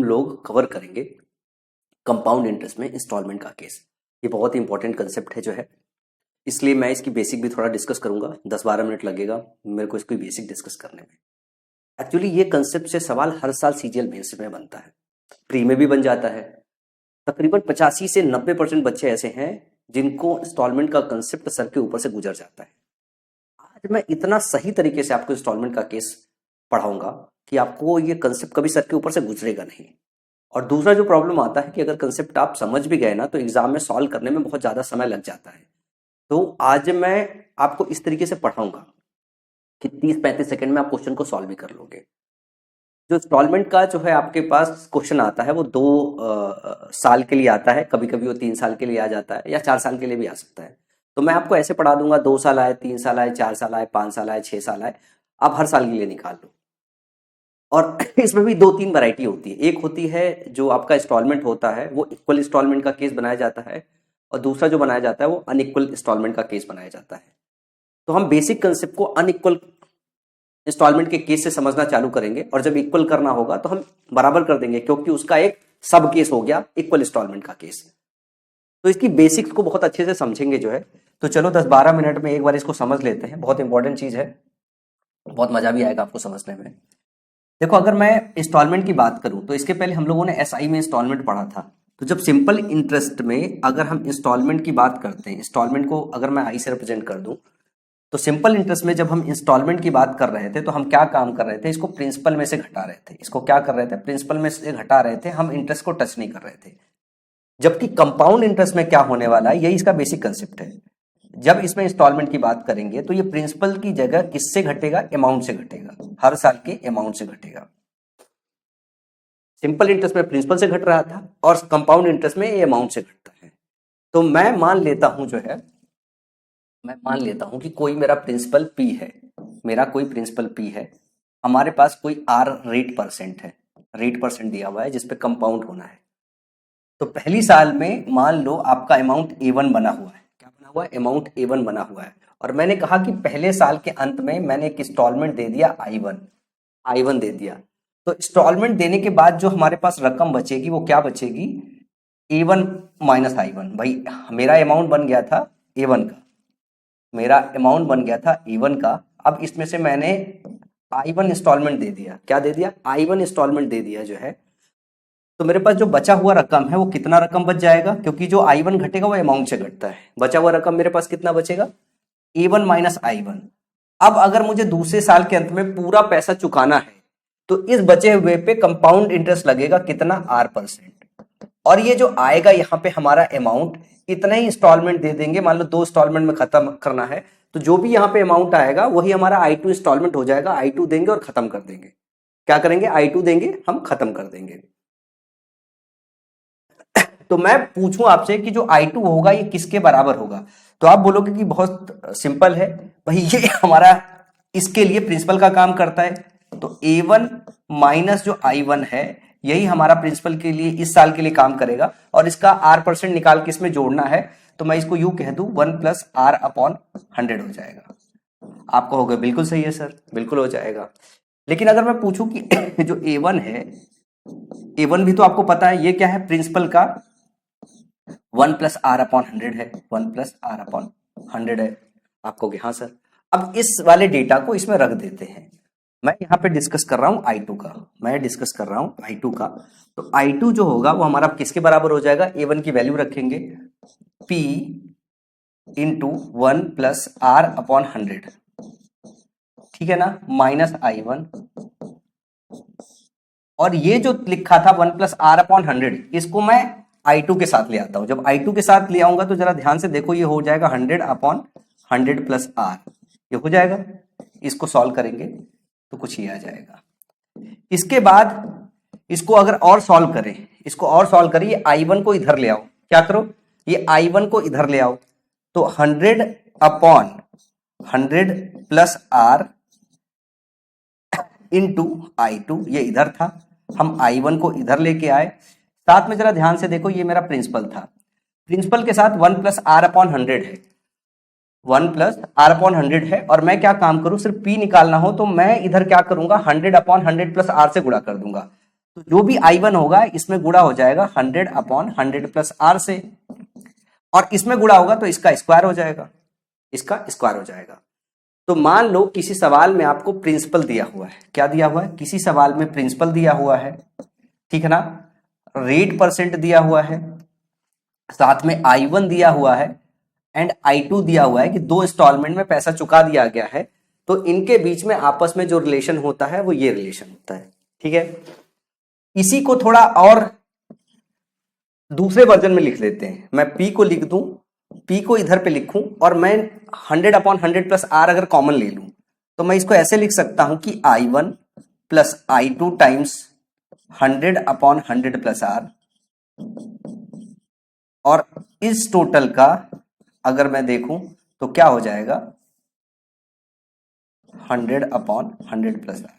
लोग कवर करेंगे compound interest में इंस्टॉलमेंट का केस। ये बहुत ही इंपॉर्टेंट कंसेप्ट है जो है, इसलिए मैं इसकी बेसिक भी थोड़ा डिस्कस करूंगा। 10-12 मिनट लगेगा मेरे को इसकी बेसिक डिस्कस करने में। एक्चुअली ये कंसेप्ट से सवाल हर साल सीजीएल मेंस में बनता है, प्री में भी बन जाता है। तकरीबन 85 से 90% बच्चे ऐसे हैं जिनको इंस्टॉलमेंट का कंसेप्ट सर के ऊपर से गुजर जाता है। आज मैं इतना सही तरीके से आपको इंस्टॉलमेंट का केस पढ़ाऊंगा कि आपको ये कंसेप्ट कभी सर के ऊपर से गुजरेगा नहीं। और दूसरा जो प्रॉब्लम आता है कि अगर कंसेप्ट आप समझ भी गए ना तो एग्जाम में सॉल्व करने में बहुत ज़्यादा समय लग जाता है। तो आज मैं आपको इस तरीके से पढ़ाऊंगा कि 30-35 सेकंड में आप क्वेश्चन को सॉल्व भी कर लोगे। जो इंस्टॉलमेंट का जो है आपके पास क्वेश्चन आता है वो 2 साल के लिए आता है, कभी कभी वो 3 साल के लिए आ जाता है या 4 साल के लिए भी आ सकता है। तो मैं आपको ऐसे पढ़ा दूंगा, 2 साल आए, 3 साल आए, 4 साल आए, 5 साल आए, 6 साल आए, आप हर साल के लिए निकाल लो। और इसमें भी 2-3 वैरायटी होती है। एक होती है जो आपका इंस्टॉलमेंट होता है वो इक्वल इंस्टॉलमेंट का केस बनाया जाता है, और दूसरा जो बनाया जाता है वो अनइक्वल इंस्टॉलमेंट का केस बनाया जाता है। तो हम बेसिक कंसेप्ट को अनइक्वल इंस्टॉलमेंट के केस से समझना चालू करेंगे, और जब इक्वल करना होगा तो हम बराबर कर देंगे, क्योंकि उसका एक सब केस हो गया इक्वल इंस्टॉलमेंट का केस। तो इसकी बेसिक्स को बहुत अच्छे से समझेंगे जो है। तो चलो 10-12 मिनट में एक बार इसको समझ लेते हैं, बहुत इंपॉर्टेंट चीज है, बहुत मजा भी आएगा आपको समझने में। देखो, अगर मैं इंस्टॉलमेंट की बात करूं तो इसके पहले हम लोगों ने एसआई में इंस्टॉलमेंट पढ़ा था। तो जब सिंपल इंटरेस्ट में अगर हम इंस्टॉलमेंट की बात करते हैं, इंस्टॉलमेंट को अगर मैं आई से रिप्रेजेंट कर दूं, तो सिंपल इंटरेस्ट में जब हम इंस्टॉलमेंट की बात कर रहे थे तो हम क्या काम कर रहे थे, इसको प्रिंसिपल में से घटा रहे थे। इसको क्या कर रहे थे, प्रिंसिपल में से घटा रहे थे, हम इंटरेस्ट को टच नहीं कर रहे थे। जबकि कंपाउंड इंटरेस्ट में क्या होने वाला है, यही इसका बेसिक कंसेप्ट है। जब इसमें इंस्टॉलमेंट की बात करेंगे तो ये प्रिंसिपल की जगह किससे घटेगा, अमाउंट से घटेगा, हर साल के अमाउंट से घटेगा। सिंपल इंटरेस्ट में प्रिंसिपल से घट रहा था और कंपाउंड इंटरेस्ट में ये अमाउंट से घटता है। तो मैं मान लेता हूं कि कोई मेरा प्रिंसिपल पी है, मेरा कोई प्रिंसिपल पी है, हमारे पास कोई आर रेट परसेंट दिया हुआ है जिसपे कंपाउंड होना है। तो पहली साल में मान लो आपका अमाउंट A1 बना हुआ है। क्या बना हुआ है, अमाउंट A1 बना हुआ है। और मैंने कहा कि पहले साल के अंत में मैंने एक इंस्टॉलमेंट दे दिया I1 दे दिया। तो इंस्टॉलमेंट देने के बाद जो हमारे पास रकम बचेगी वो क्या बचेगी, A1 माइनस I1। भाई मेरा अमाउंट बन गया था A1 का, अब इसमें से मैंने I1 इंस्टॉलमेंट दे दिया। क्या दे दिया, I1 इंस्टॉलमेंट दे दिया जो है। तो मेरे पास जो बचा हुआ रकम है वो कितना रकम बच जाएगा, क्योंकि जो I1 घटेगा वो अमाउंट से घटता है। बचा हुआ रकम मेरे पास कितना बचेगा, A1 माइनस I1। अब अगर मुझे दूसरे साल के अंत में पूरा पैसा चुकाना है तो इस बचे हुए पे कंपाउंड इंटरेस्ट लगेगा, कितना, R%। और ये जो आएगा यहाँ पे हमारा अमाउंट, इतना ही इंस्टॉलमेंट दे देंगे। मान लो 2 इंस्टॉलमेंट में खत्म करना है, तो जो भी यहाँ पे अमाउंट आएगा वही हमारा I2 इंस्टॉलमेंट हो जाएगा। I2 देंगे और खत्म कर देंगे। क्या करेंगे, I2 देंगे, हम खत्म कर देंगे। तो मैं पूछूं आपसे कि जो I2 होगा ये किसके बराबर होगा, तो आप बोलोगे कि बहुत सिंपल है भाई, ये हमारा इसके लिए प्रिंसिपल का काम करता है। तो A1 माइनस जो I1 है यही हमारा प्रिंसिपल के लिए इस साल के लिए काम करेगा, और इसका R% निकाल के इसमें जोड़ना है। तो मैं इसको यूं कह दूं 1 + R/100 हो जाएगा। आप कहोगे बिल्कुल सही है सर, बिल्कुल हो जाएगा। लेकिन अगर मैं पूछूं कि जो A1 है, A1 भी तो आपको पता है ये क्या है, प्रिंसिपल का 1 + R/100 है, 1 + R/100 है। आप कहोगे हाँ सर। अब इस वाले डेटा को इसमें रख देते हैं। मैं यहाँ पे डिस्कस कर रहा हूँ I2 का, तो I2 जो होगा वो हमारा किसके बराबर हो जाएगा, A1 की वैल्यू रखेंगे P × 1 + R/100, ठीक है ना, माइनस I1। और ये जो लिखा था 1 + R/100, इसको मैं I2 के साथ ले आता हूं। जब I2 के साथ ले आऊंगा तो जरा ध्यान से देखो, ये हो जाएगा 100/100 + R, ये हो जाएगा। इसको सॉल्व करेंगे तो कुछ ये आ जाएगा। इसके बाद इसको अगर और सॉल्व करें, ये I1 को इधर ले आओ। क्या करो, ये I1 को इधर ले आओ, तो 100/100 + R × I2, ये इधर था, हम I1 को इधर लेके आए। साथ में जरा ध्यान से देखो, ये मेरा प्रिंसिपल था, प्रिंसिपल के साथ 1 + R/100 है, 1 + R/100 है। और मैं क्या काम करूं, सिर्फ P निकालना हो तो मैं इधर क्या करूंगा, 100/100 + R से गुणा कर दूंगा। तो जो भी I1 होगा इसमें गुणा हो जाएगा 100/100 प्लस R से, और इसमें गुणा होगा तो इसका स्क्वायर हो जाएगा, इसका स्क्वायर हो जाएगा। तो मान लो किसी सवाल में आपको प्रिंसिपल दिया हुआ है, क्या दिया हुआ है, किसी सवाल में प्रिंसिपल दिया हुआ है, ठीक है ना, रेट परसेंट दिया हुआ है, साथ में I1 दिया हुआ है एंड I2 दिया हुआ है कि 2 इंस्टॉलमेंट में पैसा चुका दिया गया है, तो इनके बीच में आपस में जो रिलेशन होता है वो ये रिलेशन होता है, ठीक है। इसी को थोड़ा और दूसरे वर्जन में लिख लेते हैं, मैं P को लिख दूं, P को इधर पे लिखूं और मैं 100/100 प्लस R अगर कॉमन ले लूं तो मैं इसको ऐसे लिख सकता हूं कि I1 plus I2 times 100/100 plus R, और इस टोटल का अगर मैं देखूं तो क्या हो जाएगा 100/100 प्लस R,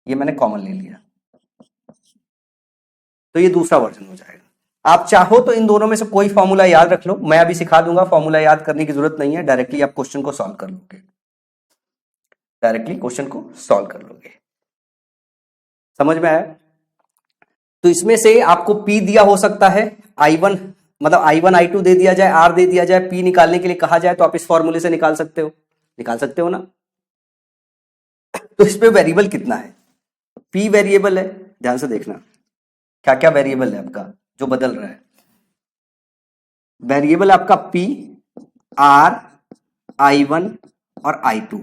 ये मैंने कॉमन ले लिया, तो ये दूसरा वर्जन हो जाएगा। आप चाहो तो इन दोनों में से कोई फॉर्मूला याद रख लो, मैं अभी सिखा दूंगा, फॉर्मूला याद करने की जरूरत नहीं है, डायरेक्टली आप क्वेश्चन को सॉल्व कर लोगे, डायरेक्टली क्वेश्चन को सॉल्व कर लोगे। समझ में आया? तो इसमें से आपको P दिया हो सकता है, I1 मतलब I1 I2 दे दिया जाए, R दे दिया जाए, P निकालने के लिए कहा जाए तो आप इस फॉर्मूले से निकाल सकते हो ना। तो इसमें वेरिएबल कितना है, P वेरिएबल है, ध्यान से देखना क्या क्या वेरिएबल है आपका जो बदल रहा है। वेरिएबल आपका P, R, I1 और I2,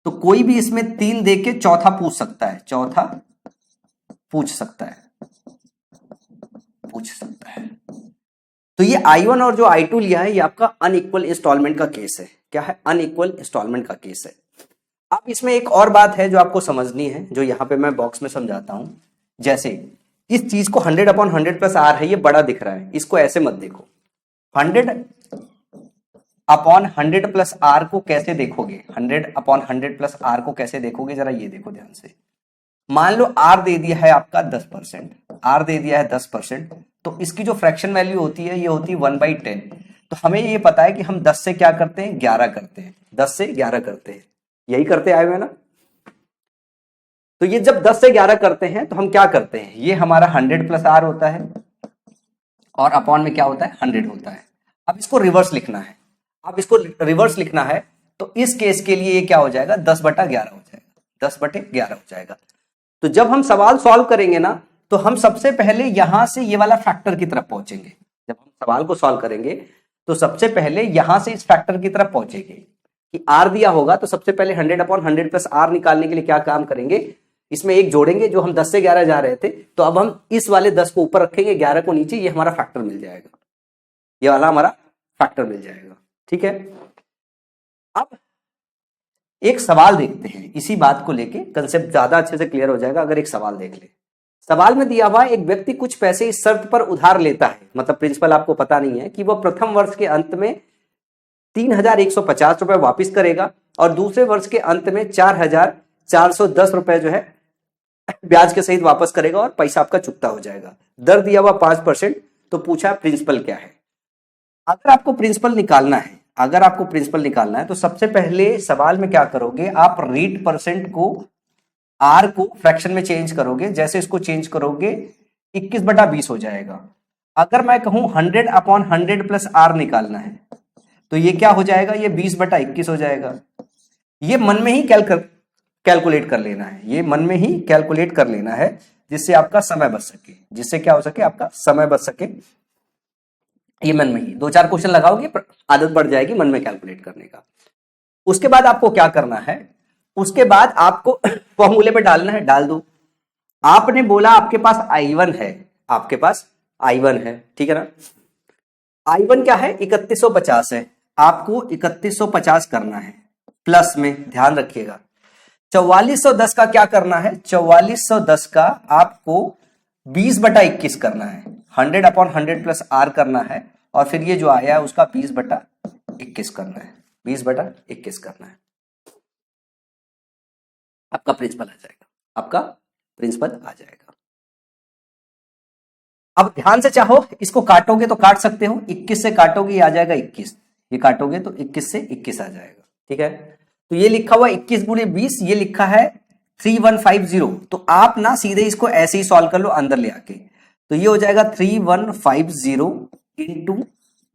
तो कोई भी इसमें 3 देके चौथा पूछ सकता है, तो ये I1 और जो I2 लिया है ये आपका अनइक्वल इंस्टॉलमेंट का केस है। क्या है? अनइक्वल इंस्टॉलमेंट का केस है। अब इसमें एक और बात है जो आपको समझनी है, जो यहां पे मैं बॉक्स में समझाता हूं। जैसे इस चीज को 100/100 प्लस R है, ये बड़ा दिख रहा है, इसको ऐसे मत देखो। 100/100 प्लस R को कैसे देखोगे, 100/100 प्लस R को कैसे देखोगे, जरा ये देखो ध्यान से। मान लो R दे दिया है आपका 10%, R दे दिया है 10%, तो इसकी जो फ्रैक्शन वैल्यू होती है ये होती है 1/10। तो हमें ये पता है कि हम 10 से क्या करते हैं, 11 करते हैं, 10 से 11 करते हैं, यही करते आए हुए ना। तो ये जब 10 से 11 करते हैं तो हम क्या करते हैं, ये हमारा 100 प्लस R होता है और अपॉन में क्या होता है, 100 होता है। अब इसको रिवर्स लिखना है, तो इस केस के लिए ये क्या हो जाएगा, 10/11 हो जाएगा, 10/11 हो जाएगा। तो जब हम सवाल सॉल्व करेंगे ना, तो हम सबसे पहले यहां से ये वाला फैक्टर की तरफ पहुंचेंगे। जब हम सवाल को सॉल्व करेंगे तो सबसे पहले यहां से इस फैक्टर की तरफ पहुंचेंगे कि R दिया होगा, तो सबसे पहले 100/100 प्लस R निकालने के लिए क्या काम करेंगे, इसमें एक जोड़ेंगे, जो हम 10 से 11 जा रहे थे, तो अब हम इस वाले 10 को ऊपर रखेंगे, 11 को नीचे, ये हमारा फैक्टर मिल जाएगा, ये वाला हमारा फैक्टर मिल जाएगा। ठीक है, अब एक सवाल देखते हैं इसी बात को लेके, कंसेप्ट ज्यादा अच्छे से क्लियर हो जाएगा अगर एक सवाल देख ले। सवाल में दिया हुआ एक व्यक्ति कुछ पैसे इस शर्त पर उधार लेता है, मतलब प्रिंसिपल आपको पता नहीं है, कि वह प्रथम वर्ष के अंत में 3,150 रुपए वापिस करेगा और दूसरे वर्ष के अंत में 4,410 रुपए जो है ब्याज के सहित वापस करेगा और पैसा आपका चुकता हो जाएगा। दर दिया हुआ 5%। तो पूछा प्रिंसिपल क्या है। अगर आपको प्रिंसिपल निकालना है तो सबसे पहले सवाल में क्या करोगे, आप रेट परसेंट को R को फ्रैक्शन में चेंज करोगे। जैसे इसको चेंज करोगे 21/20 हो जाएगा। अगर मैं कहूं 100/100 प्लस R निकालना है तो ये क्या हो जाएगा, ये 20/21 हो जाएगा। ये मन में ही कैलकुलेट कर लेना है, जिससे आपका समय बच सके, जिससे क्या हो सके, आपका समय बच सके। ये मन में ही 2-4 क्वेश्चन लगाओगे, आदत बढ़ जाएगी मन में कैलकुलेट करने का। उसके बाद आपको क्या करना है, उसके बाद आपको फॉर्मूले पे डालना है, डाल दो। आपने बोला आपके पास I1 है, ठीक है ना। I1 क्या है, 3150 है, आपको 3150 करना है। प्लस में ध्यान रखिएगा 4410 का क्या करना है, 4410 का आपको 20/21 करना है, 100/100 प्लस R करना है, और फिर ये जो आया है उसका 20/21 करना है, 20/21 करना है। आपका प्रिंसिपल आ जाएगा, अब ध्यान से चाहो इसको काटोगे तो काट सकते हो, 21 से काटोगे ये आ जाएगा 21, ये काटोगे तो 21 से 21 आ जाएगा। ठीक है, तो ये लिखा हुआ 21 × 20, ये लिखा है 3150। तो आप ना सीधे इसको ऐसे ही सॉल्व कर लो अंदर ले आके, तो ये हो जाएगा 3150 इंटू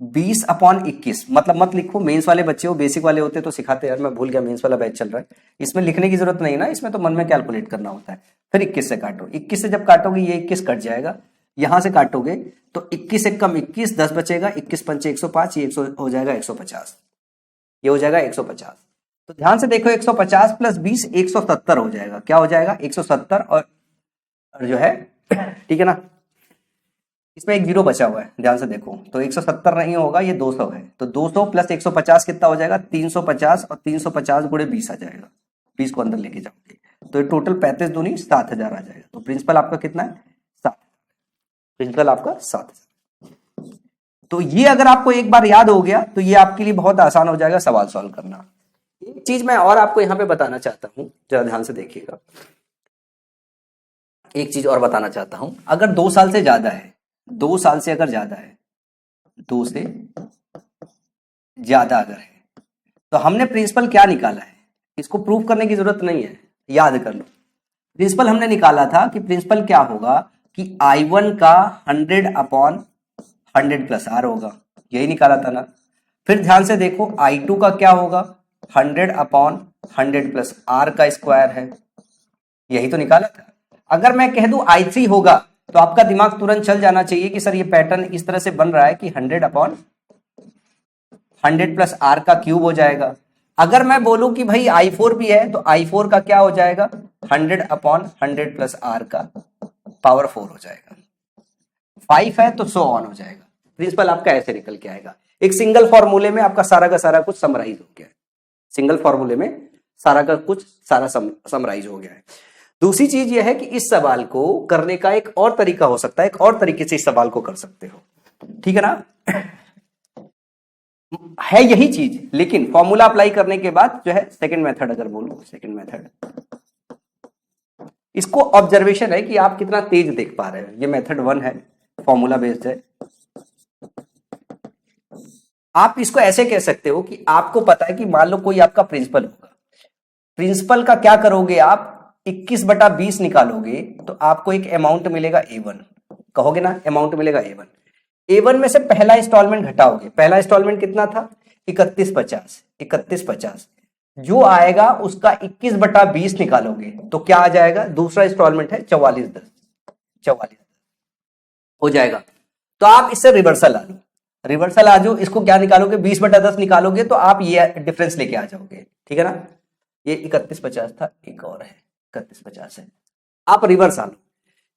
20/21। मतलब मत लिखो, मेंस वाले बच्चे हो, बेसिक वाले होते तो सिखाते। यार मैं भूल गया, मेंस वाला बैच चल रहा है, इसमें लिखने की जरूरत नहीं ना, इसमें तो मन में कैलकुलेट करना होता है। फिर 21 से काटो, 21 से जब काटोगे ये 21 कट जाएगा, यहां से काटोगे तो 21 एक कम 21, 10 बचेगा, 21 पंचे 105, ये 100 हो जाएगा 150, ये हो जाएगा 150। तो ध्यान से देखो, 150 प्लस 20 170 हो जाएगा। क्या हो जाएगा? 170। और जो है ठीक है ना, इसमें एक जीरो बचा हुआ है, ध्यान से देखो, तो 170 नहीं होगा, ये 200 है। तो 200 प्लस 150 कितना हो जाएगा? 350, और 350 गुणे 20 आ जाएगा, 20 को अंदर लेके जाओगे तो ये टोटल 35 दूनी 7000 आ जाएगा। तो प्रिंसिपल आपका कितना है? 7। प्रिंसिपल आपका 7000। तो ये अगर आपको एक बार याद हो गया तो ये आपके लिए बहुत आसान हो जाएगा सवाल सॉल्व करना। एक चीज मैं और आपको यहां पे बताना चाहता हूं, जरा ध्यान से देखिएगा। एक चीज और बताना चाहता हूं, अगर 2 साल से ज्यादा है, 2 साल से अगर ज्यादा है, 2 से ज्यादा अगर है, तो हमने प्रिंसिपल क्या निकाला है? इसको प्रूव करने की जरूरत नहीं है, याद कर लो। प्रिंसिपल हमने निकाला था कि प्रिंसिपल क्या होगा कि I1 का 100/100 प्लस R होगा, यही निकाला था ना। फिर ध्यान से देखो, I2 का क्या होगा? 100/100 प्लस R का स्क्वायर है, यही तो निकाला था। अगर मैं कह दूं I3 होगा, तो आपका दिमाग तुरंत चल जाना चाहिए कि सर ये पैटर्न इस तरह से बन रहा है कि 100/100 प्लस R का क्यूब हो जाएगा। अगर मैं बोलूं कि भाई I4 भी है, तो I4 का क्या हो जाएगा? 100/100 प्लस R का पावर 4 हो जाएगा। 5 है तो 100 ऑन हो जाएगा। प्रिंसिपल आपका ऐसे निकल के आएगा। एक सिंगल फॉर्मूले में आपका सारा का सारा कुछ समराइज हो गया है। सिंगल फॉर्मूले में सारा का कुछ सारा समराइज हो गया है। दूसरी चीज यह है कि इस सवाल को करने का एक और तरीका हो सकता है, एक और तरीके से इस सवाल को कर सकते हो, ठीक है ना। है यही चीज, लेकिन फॉर्मूला अप्लाई करने के बाद जो है सेकंड मेथड, अगर बोलो सेकंड मेथड, इसको ऑब्जर्वेशन है कि आप कितना तेज देख पा रहे हो। ये मेथड 1 है, फॉर्मूला बेस्ड है। आप इसको ऐसे कह सकते हो कि आपको पता है कि मान लो कोई आपका प्रिंसिपल होगा, प्रिंसिपल का क्या करोगे आप? 21/20 निकालोगे तो आपको एक अमाउंट मिलेगा A1, कहोगे ना, अमाउंट मिलेगा A1। A1 में से पहला इंस्टॉलमेंट घटाओगे, पहला इंस्टॉलमेंट कितना था? 3150, 3150 जो आएगा उसका 21/20 निकालोगे तो क्या आ जाएगा? दूसरा इंस्टॉलमेंट है 4410, 44 हो जाएगा। तो आप इससे रिवर्सल आ लो, रिवर्सल आ जाओ, इसको क्या निकालोगे? 20/10 निकालोगे तो आप ये डिफरेंस लेके आ जाओगे, ठीक है ना। ये 3150 था, एक और है 3150 है, आप रिवर्स आ लो।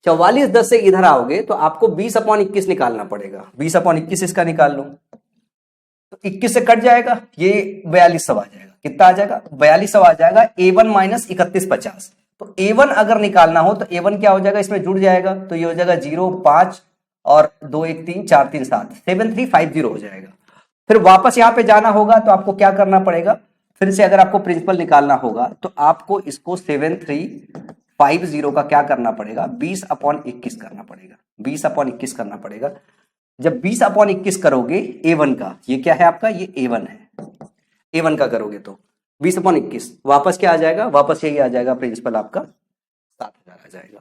4410 से इधर आओगे तो आपको 20/21 निकालना पड़ेगा। 20/21 इसका निकाल लो तो 21 से कट जाएगा, ये 4200 आ जाएगा। कितना आ जाएगा? 4200 आ जाएगा। A1 minus 3150। तो A1 अगर निकालना हो तो A1 क्या हो जाएगा? इसमें जुड़ जाएगा, तो ये हो जाएगा 0 5 और 2 1 3 4 3 7 7350 हो जाएगा। फिर वापस यहां पे जाना होगा तो आपको क्या करना पड़ेगा? फिर से अगर आपको प्रिंसिपल निकालना होगा तो आपको इसको 7350 का क्या करना पड़ेगा? 20/21 करना पड़ेगा, 20/21 करना पड़ेगा। जब 20/21 करोगे A1 का, ये क्या है आपका? ये A1 है। A1 का करोगे तो 20/21 वापस क्या आ जाएगा? वापस यही आ जाएगा, प्रिंसिपल आपका 7000 आ जाएगा।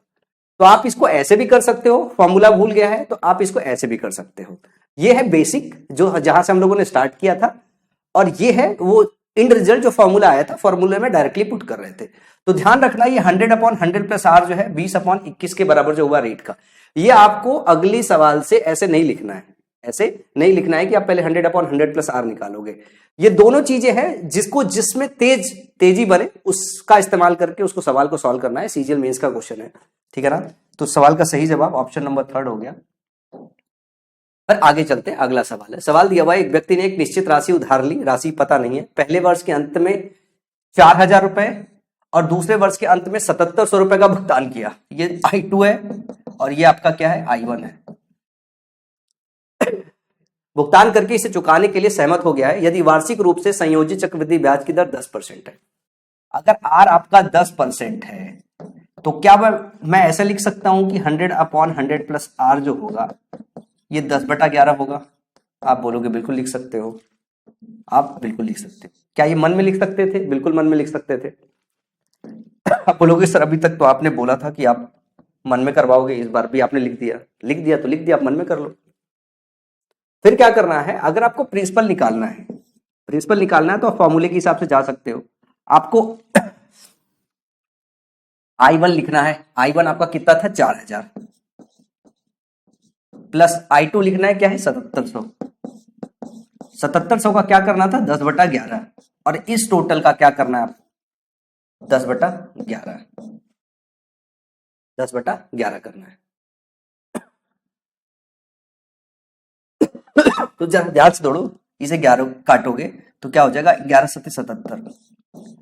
तो आप इसको ऐसे भी कर सकते हो, फॉर्मूला भूल गया है तो आप इसको ऐसे भी कर सकते हो। ये है बेसिक, जो जहां से हम लोगों ने स्टार्ट किया था, और ये है वो इंड रिजल्ट जो फॉर्मूला आया था, फॉर्मूले में डायरेक्टली पुट कर रहे थे। तो ध्यान रखना, ये 100/100 प्लस R जो है 20/21 के बराबर जो हुआ रेट का, ये आपको अगली सवाल से ऐसे नहीं लिखना है, ऐसे नहीं लिखना है कि आप पहले 100/100 प्लस R निकालोगे। ये दोनों चीजें हैं जिसको जिसमें तेजी बने उसका इस्तेमाल करके उसको सवाल को सॉल्व करना है। सीजीएल मेंस का क्वेश्चन है, ठीक है ना। तो सवाल का सही जवाब ऑप्शन नंबर 3 हो गया। पर आगे चलते हैं, अगला सवाल है। सवाल दिया हुआ है, एक व्यक्ति ने एक निश्चित राशि उधार ली, राशि पता नहीं है। पहले वर्ष के अंत में 4000 रुपए और दूसरे वर्ष के अंत में 7700 रुपए का भुगतान किया। ये I2 है और ये आपका क्या है? I1 है। भुगतान करके इसे चुकाने के लिए सहमत हो गया है यदि वार्षिक रूप से संयोजित चक्रवृद्धि ब्याज की दर 10% है। अगर R आपका 10% है तो क्या मैं ऐसे लिख सकता हूं कि 100/100 प्लस R जो होगा ये 10/11 होगा? आप बोलोगे बिल्कुल लिख सकते हो, आप बिल्कुल लिख सकते हो। क्या ये मन में लिख सकते थे? बिल्कुल मन में लिख सकते थे। आप बोलोगे सर अभी तक तो आपने बोला था कि आप मन में करवाओगे, इस बार भी आपने लिख दिया। लिख दिया तो लिख दिया, आप मन में कर लो। फिर क्या करना है, अगर आपको प्रिंसिपल निकालना है, प्रिंसिपल निकालना है तो आप फॉर्मूले के हिसाब से जा सकते हो। आपको I1 लिखना है। I1 आपका कितना था, 4000, प्लस I2 लिखना है क्या है, 7700। 7700 का क्या करना था, 10/11, और इस टोटल का क्या करना है आप, 10/11, 10/11 करना है। तो ध्यान से दौड़ो, इसे 11 काटोगे तो क्या हो जाएगा, 11 7 77,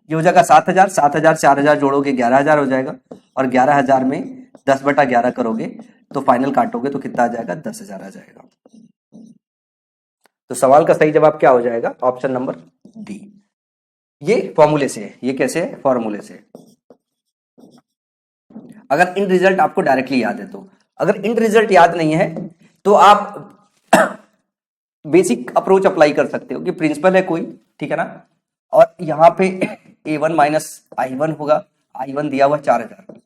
ये हो जाएगा 7000, 7000 4000 जोड़ोगे 11000 हो जाएगा, और 11000 में 10/11 करोगे तो फाइनल काटोगे तो कितना आ जाएगा, 10,000 आ जाएगा। तो सवाल का सही जवाब क्या हो जाएगा, ऑप्शन नंबर डी। ये फॉर्मूले से है, ये कैसे है, फॉर्मूले से। अगर इन रिजल्ट आपको डायरेक्टली याद है तो, अगर इन रिजल्ट याद नहीं है तो आप बेसिक अप्रोच अप्लाई कर सकते हो कि प्रिंसिपल है कोई, ठीक है ना, और यहां पे A1 माइनस I1 होगा, I1 दिया हुआ 4000,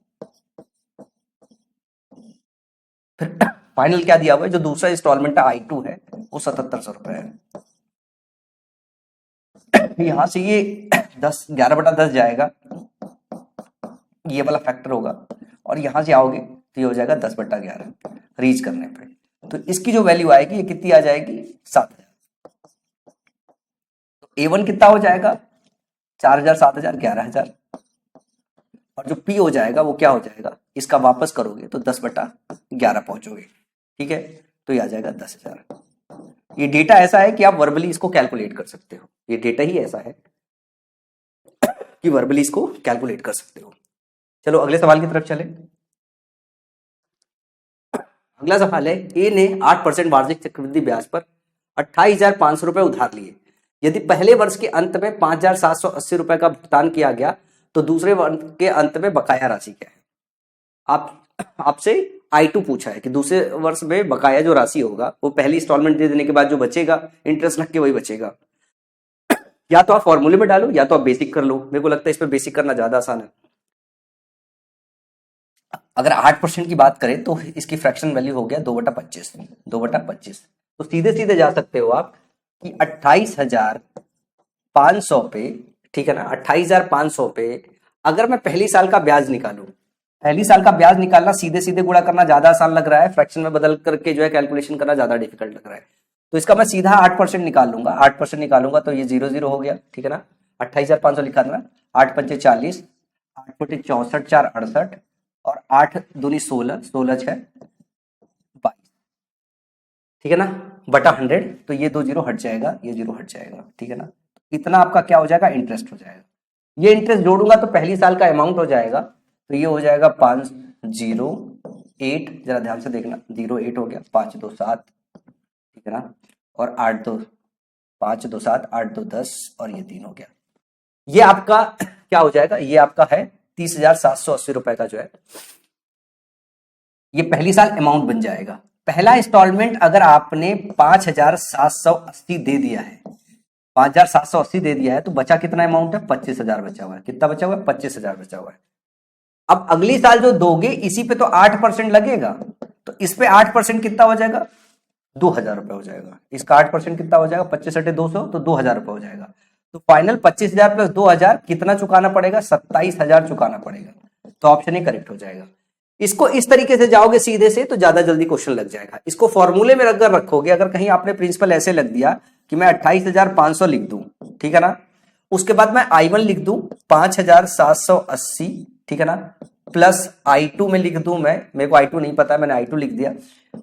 फिर फाइनल क्या दिया हुआ है, जो दूसरा इंस्टॉलमेंट है I2 है वो 7700 रुपए है। यहां से ये 11/10 जाएगा, ये वाला फैक्टर होगा, और यहां से आओगे तो ये हो जाएगा 10/11 रीच करने पे। तो इसकी जो वैल्यू आएगी ये कितनी आ जाएगी, 7000। तो A1 कितना हो जाएगा, 4000 7000 11000, और जो P हो जाएगा वो क्या हो जाएगा, इसका वापस करोगे तो 10/11 पहुंचोगे, ठीक है, तो ये आ जाएगा 10,000। ये डेटा ऐसा है कि आप वर्बली इसको कैलकुलेट कर सकते हो, ये डेटा ही ऐसा है कि वर्बली इसको कैलकुलेट कर सकते हो। चलो अगले सवाल की तरफ चले। अगला सवाल है, ए ने 8% वार्षिक चक्रवृद्धि ब्याज पर 28,500 रुपए उधार लिए। यदि पहले वर्ष के अंत में 5,780 रुपए का भुगतान किया गया तो दूसरे वर्ष के अंत में बकाया राशि क्या है। आपसे I2 पूछा है कि दूसरे वर्ष में बकाया जो राशि होगा वो पहली इंस्टॉलमेंट दे देने के बाद जो बचेगा इंटरेस्ट लग के वही बचेगा। या तो आप फॉर्मूले में डालो या तो आप बेसिक कर लो, मेरे को लगता है इस पर बेसिक करना ज्यादा आसान है। अगर 8% की बात करें तो इसकी फ्रैक्शन वैल्यू हो गया 2/25, 2/25। तो सीधे सीधे जा सकते हो आप कि 28,500 पे, ठीक है ना, 28,500 पे अगर मैं पहली साल का ब्याज निकालूं, पहली साल का ब्याज निकालना सीधे सीधे गुणा करना ज्यादा आसान लग रहा है, फ्रैक्शन में बदल करके जो है कैलकुलेशन करना ज्यादा डिफिकल्ट लग रहा है। तो इसका मैं सीधा 8% निकाल लूंगा, 8% निकालूंगा तो ये 0 0 हो गया, ठीक है ना, 28,500 लिखा था ना, 8×5 = 40, 8×5 = 64, 4 68, और 8 दूनी 16, 16 6 22, ठीक है ना, बटा 100, तो ये 2 0 हट जाएगा, ये 0 हट जाएगा, ठीक है ना। इतना आपका क्या हो जाएगा, इंटरेस्ट हो जाएगा। ये इंटरेस्ट जोड़ूंगा तो पहली साल का अमाउंट हो जाएगा, तो ये हो जाएगा 508, जरा ध्यान से देखना, 08 हो गया, 5 2 7, ठीक है ना, और 8 2 5 2 7 8 2 10, और ये 3 हो गया। ये आपका क्या हो जाएगा, ये आपका है 30,780 रुपए का जो है ये पहली साल अमाउंट बन जाएगा। पहला इंस्टॉलमेंट अगर आपने 5,780 दे दिया है, 5,780 दे दिया है, तो बचा कितना अमाउंट है, 25,000 बचा हुआ है। कितना बचा हुआ है, 25,000 बचा हुआ है। अब अगली साल जो दोगे इसी पे तो 8% लगेगा, तो इस पे 8% कितना हो जाएगा, 2,000 रुपए हो जाएगा। इसका 8% कितना हो जाएगा, 25 × 200, तो 2,000 रुपए हो जाएगा। तो फाइनल 25,000 प्लस 2,000 कितना चुकाना पड़ेगा, 27,000 चुकाना पड़ेगा। तो ऑप्शन ही करेक्ट हो जाएगा। इसको इस तरीके से जाओगे सीधे से तो ज्यादा जल्दी क्वेश्चन लग जाएगा। इसको फॉर्मूले में अगर रखोगे, अगर कहीं आपने प्रिंसिपल ऐसे लग दिया कि मैं 28,500 लिख दूं, ठीक है ना, उसके बाद मैं I1 लिख दूं 5,780, ठीक है ना, प्लस I2 में लिख दूं मैं, मेरे को I2 नहीं पता है, मैंने I2 लिख दिया।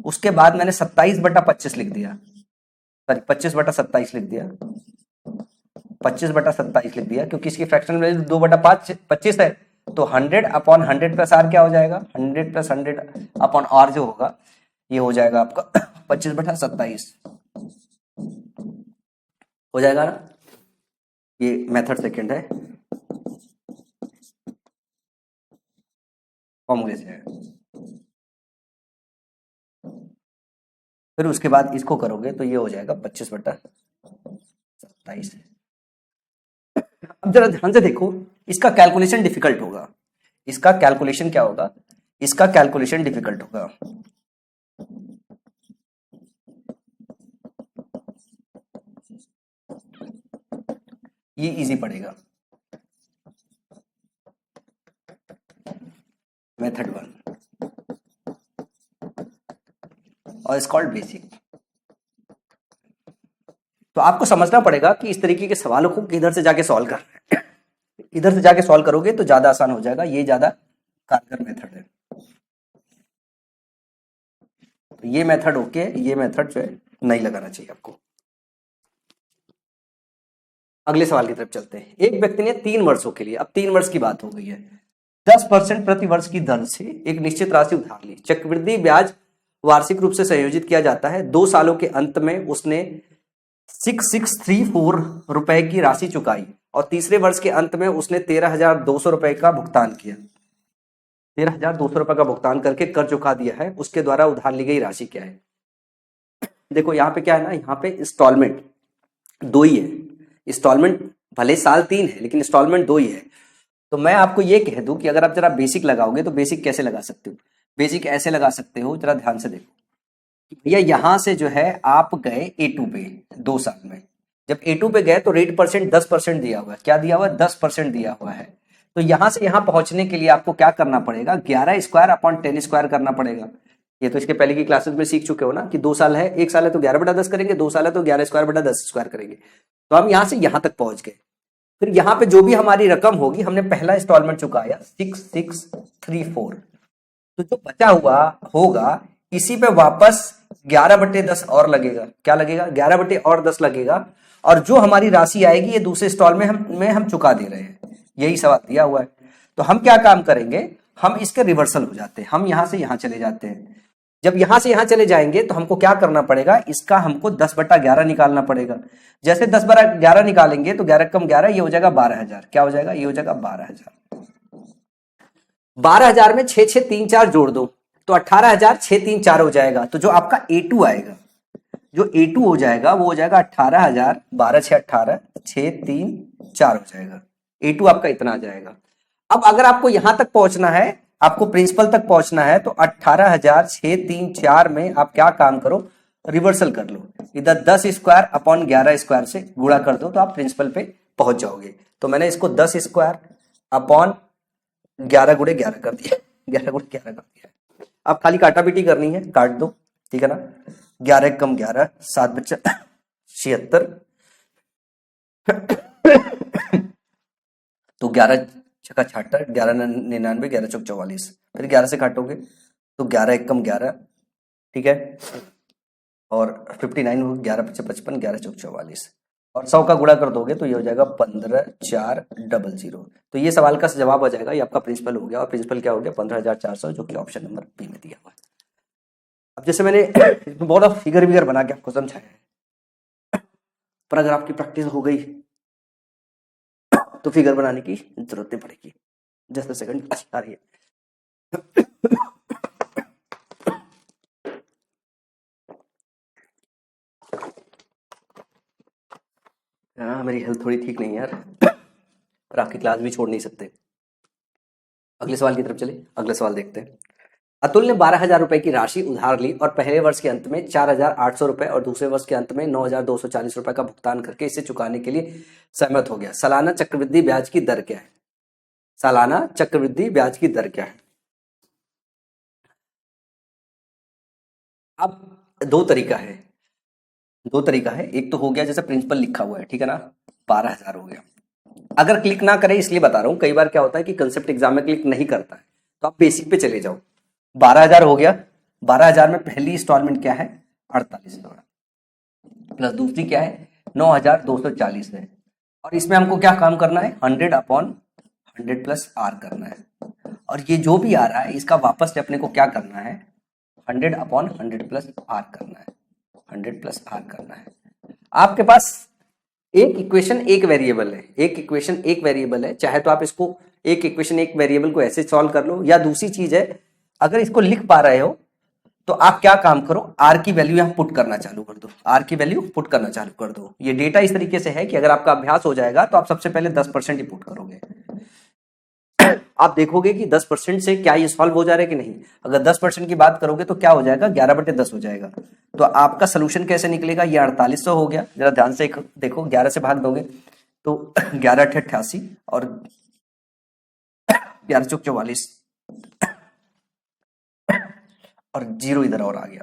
उसके बाद मैंने 27/25 लिख दिया, सॉरी 25/27 लिख दिया, 25/27 लिख दिया, क्योंकि इसकी फ्रैक्शन वैल्यू 2/25 है। तो 100/100 प्लस R क्या हो जाएगा, 100 + 100/R जो होगा ये हो जाएगा आपका 25/27 हो जाएगा ना। ये मेथड सेकंड है, फॉर्मूले से है। फिर उसके बाद इसको करोगे तो ये हो जाएगा 25/27। अब जरा ध्यान से देखो, इसका कैलकुलेशन डिफिकल्ट होगा, इसका कैलकुलेशन क्या होगा, इसका कैलकुलेशन डिफिकल्ट होगा। ये इजी पड़ेगा। मेथड 1 और इट्स कॉल्ड बेसिक। तो आपको समझना पड़ेगा कि इस तरीके के सवालों को किधर से जाके सॉल्व करना है। इधर से जाके सॉल्व करोगे तो ज्यादा आसान हो जाएगा, ये ज्यादा कारगर मेथड है। तो ये मेथड ओके, ये मेथड जो है नहीं लगाना चाहिए आपको। अगले सवाल की तरफ चलते हैं। एक व्यक्ति ने 3 वर्षों के लिए, अब 3 वर्ष की बात हो गई है, 10% प्रति वर्ष की दर से एक निश्चित राशि उधार ली। चक्रवृद्धि ब्याज वार्षिक रूप से संयोजित किया जाता है। 2 सालों के अंत में उसने 6634 रुपए की राशि चुकाई और तीसरे वर्ष के अंत में उसने 13,200 रुपए का भुगतान किया। 13,200 रुपए का भुगतान करके कर चुका दिया है। उसके द्वारा उधार ली गई राशि क्या है? देखो यहाँ पे क्या है ना, यहाँ पे इंस्टॉलमेंट 2 ही है। इंस्टॉलमेंट भले साल 3 है लेकिन इंस्टॉलमेंट 2 ही है। तो मैं आपको ये कह दूं कि अगर आप जरा बेसिक लगाओगे तो बेसिक कैसे लगा सकते हो? बेसिक ऐसे लगा सकते हो, जरा ध्यान से देखो। भैया यहां से जो है आप गए A2 पे 2 साल में। जब A2 पे गए तो रेट परसेंट 10% दिया हुआ है। क्या दिया हुआ है? 10% दिया हुआ है। तो यहां से यहां पहुंचने के लिए आपको क्या करना पड़ेगा? 11 स्क्वायर अपॉन 10 स्क्वायर करना पड़ेगा। ये तो इसके पहले की क्लासेस में सीख चुके हो ना कि 2 साल है, 1 साल है तो 11/10 करेंगे, 2 साल है तो 11 स्क्वायर बटा 10 स्क्वायर करेंगे। तो हम यहां से यहां तक पहुंच गए। फिर यहां पे जो भी हमारी रकम होगी, हमने पहला इंस्टॉलमेंट चुकाया 6634। तो जो बचा हुआ होगा इसी पे वापस 11/10 और लगेगा। क्या लगेगा? 11/10 लगेगा। और जो हमारी राशि आएगी ये दूसरे इंस्टॉलमेंट में हम चुका दे रहे हैं। यही सवाल दिया हुआ है। तो हम क्या काम करेंगे, हम इसके रिवर्सल हो जाते हैं, हम यहां से यहां चले जाते हैं। जब यहां से यहां चले जाएंगे तो हमको क्या करना पड़ेगा, इसका हमको 10/11 निकालना पड़ेगा। जैसे 10/11 निकालेंगे तो 11 कम 11 ये हो जाएगा 12,000। क्या हो जाएगा? ये हो जाएगा 12,000। 12,000 में 6,6,3,4 जोड़ दो तो 18,6,3,4 हो जाएगा। तो जो आपका A2 आएगा, जो A2 हो जाएगा वो हो जाएगा 18,000, 12,6,18, 6,3,4 हो जाएगा। A2 आपका इतना आ जाएगा। अब अगर आपको यहां तक पहुंचना है, आपको प्रिंसिपल तक पहुंचना है तो 18,6,3,4 में आप क्या काम करो, रिवर्सल कर लो। इधर 10 स्क्वायर अपॉन 11 स्क्वायर से गुणा कर दो तो आप प्रिंसिपल पे पहुंच जाओगे। तो मैंने इसको 10 स्क्वायर अपॉन 11 गुणे 11 कर दिया, 11 गुणे 11 कर दिया। अब खाली काटापीटी करनी है, काट दो, ठीक है ना। 11 कम 11, 7 बच्चा 76। तो 11 छक्का 66, 11 99, 11 चौक 44। फिर 11 से काटोगे तो 11 एक कम 11, ठीक है। और 59 हो, 11 पच्चे 55, 11 चौक 44। और 100 का गुणा कर दोगे तो ये हो जाएगा 15,400। तो ये सवाल का जवाब आ जाएगा। ये आपका प्रिंसिपल हो गया। और प्रिंसिपल क्या हो गया? 15,400, जो कि ऑप्शन नंबर बी में दिया हुआ है। अब जैसे मैंने बहुत फिगर विगर बना के आपको समझाया है, पर अगर आपकी प्रैक्टिस हो गई तो फिगर बनाने की जरूरत नहीं पड़ेगी। जस्ट सेकंड आ रही है। हाँ, मेरी हेल्थ थोड़ी ठीक नहीं है यार, पर आपकी क्लास भी छोड़ नहीं सकते। अगले सवाल की तरफ चले। अगले सवाल देखते हैं। अतुल ने 12,000 रुपए की राशि उधार ली और पहले वर्ष के अंत में 4,800 रुपए और दूसरे वर्ष के अंत में 9,240 रुपए का भुगतान करके इसे चुकाने के लिए सहमत हो गया। सालाना चक्रवृद्धि ब्याज की दर क्या है? सालाना चक्रवृद्धि ब्याज की दर क्या है? अब दो तरीका है। एक तो हो गया जैसे प्रिंसिपल लिखा हुआ है, ठीक है ना, 12,000 हो गया। अगर क्लिक ना करे इसलिए बता रहा हूं, कई बार क्या होता है कि कंसेप्ट एग्जाम में क्लिक नहीं करता है, तो आप बेसिक पे चले जाओ। 12,000 हो गया। 12,000 में पहली इंस्टॉलमेंट क्या है? 48 प्लस दूसरी क्या है? 9,240 है। और इसमें हमको क्या काम करना है? 100/100 प्लस आर करना है। और ये जो भी आ रहा है इसका वापस से अपने को क्या करना है? 100/100 प्लस आर करना है। 100 प्लस आर करना है। आपके पास एक इक्वेशन एक वेरिएबल है, चाहे तो आप इसको एक इक्वेशन एक वेरिएबल को ऐसे सॉल्व कर लो, या दूसरी चीज है, अगर इसको लिख पा रहे हो तो आप क्या काम करो, आर की वैल्यू यहां पुट करना चालू कर दो। ये डेटा इस तरीके से है कि अगर आपका अभ्यास हो जाएगा तो आप सबसे पहले 10% ही पुट करोगे। आप देखोगे कि 10% से क्या ये सॉल्व हो जा रहा है कि नहीं। अगर 10% की बात करोगे तो क्या हो जाएगा, 11/10 हो जाएगा। तो आपका सोल्यूशन कैसे निकलेगा, ये 4800 हो गया। जरा ध्यान से देखो, 11 से भाग दोगे तो 11×8 = 88 और 11×4 = 44 और 0 इधर और आ गया।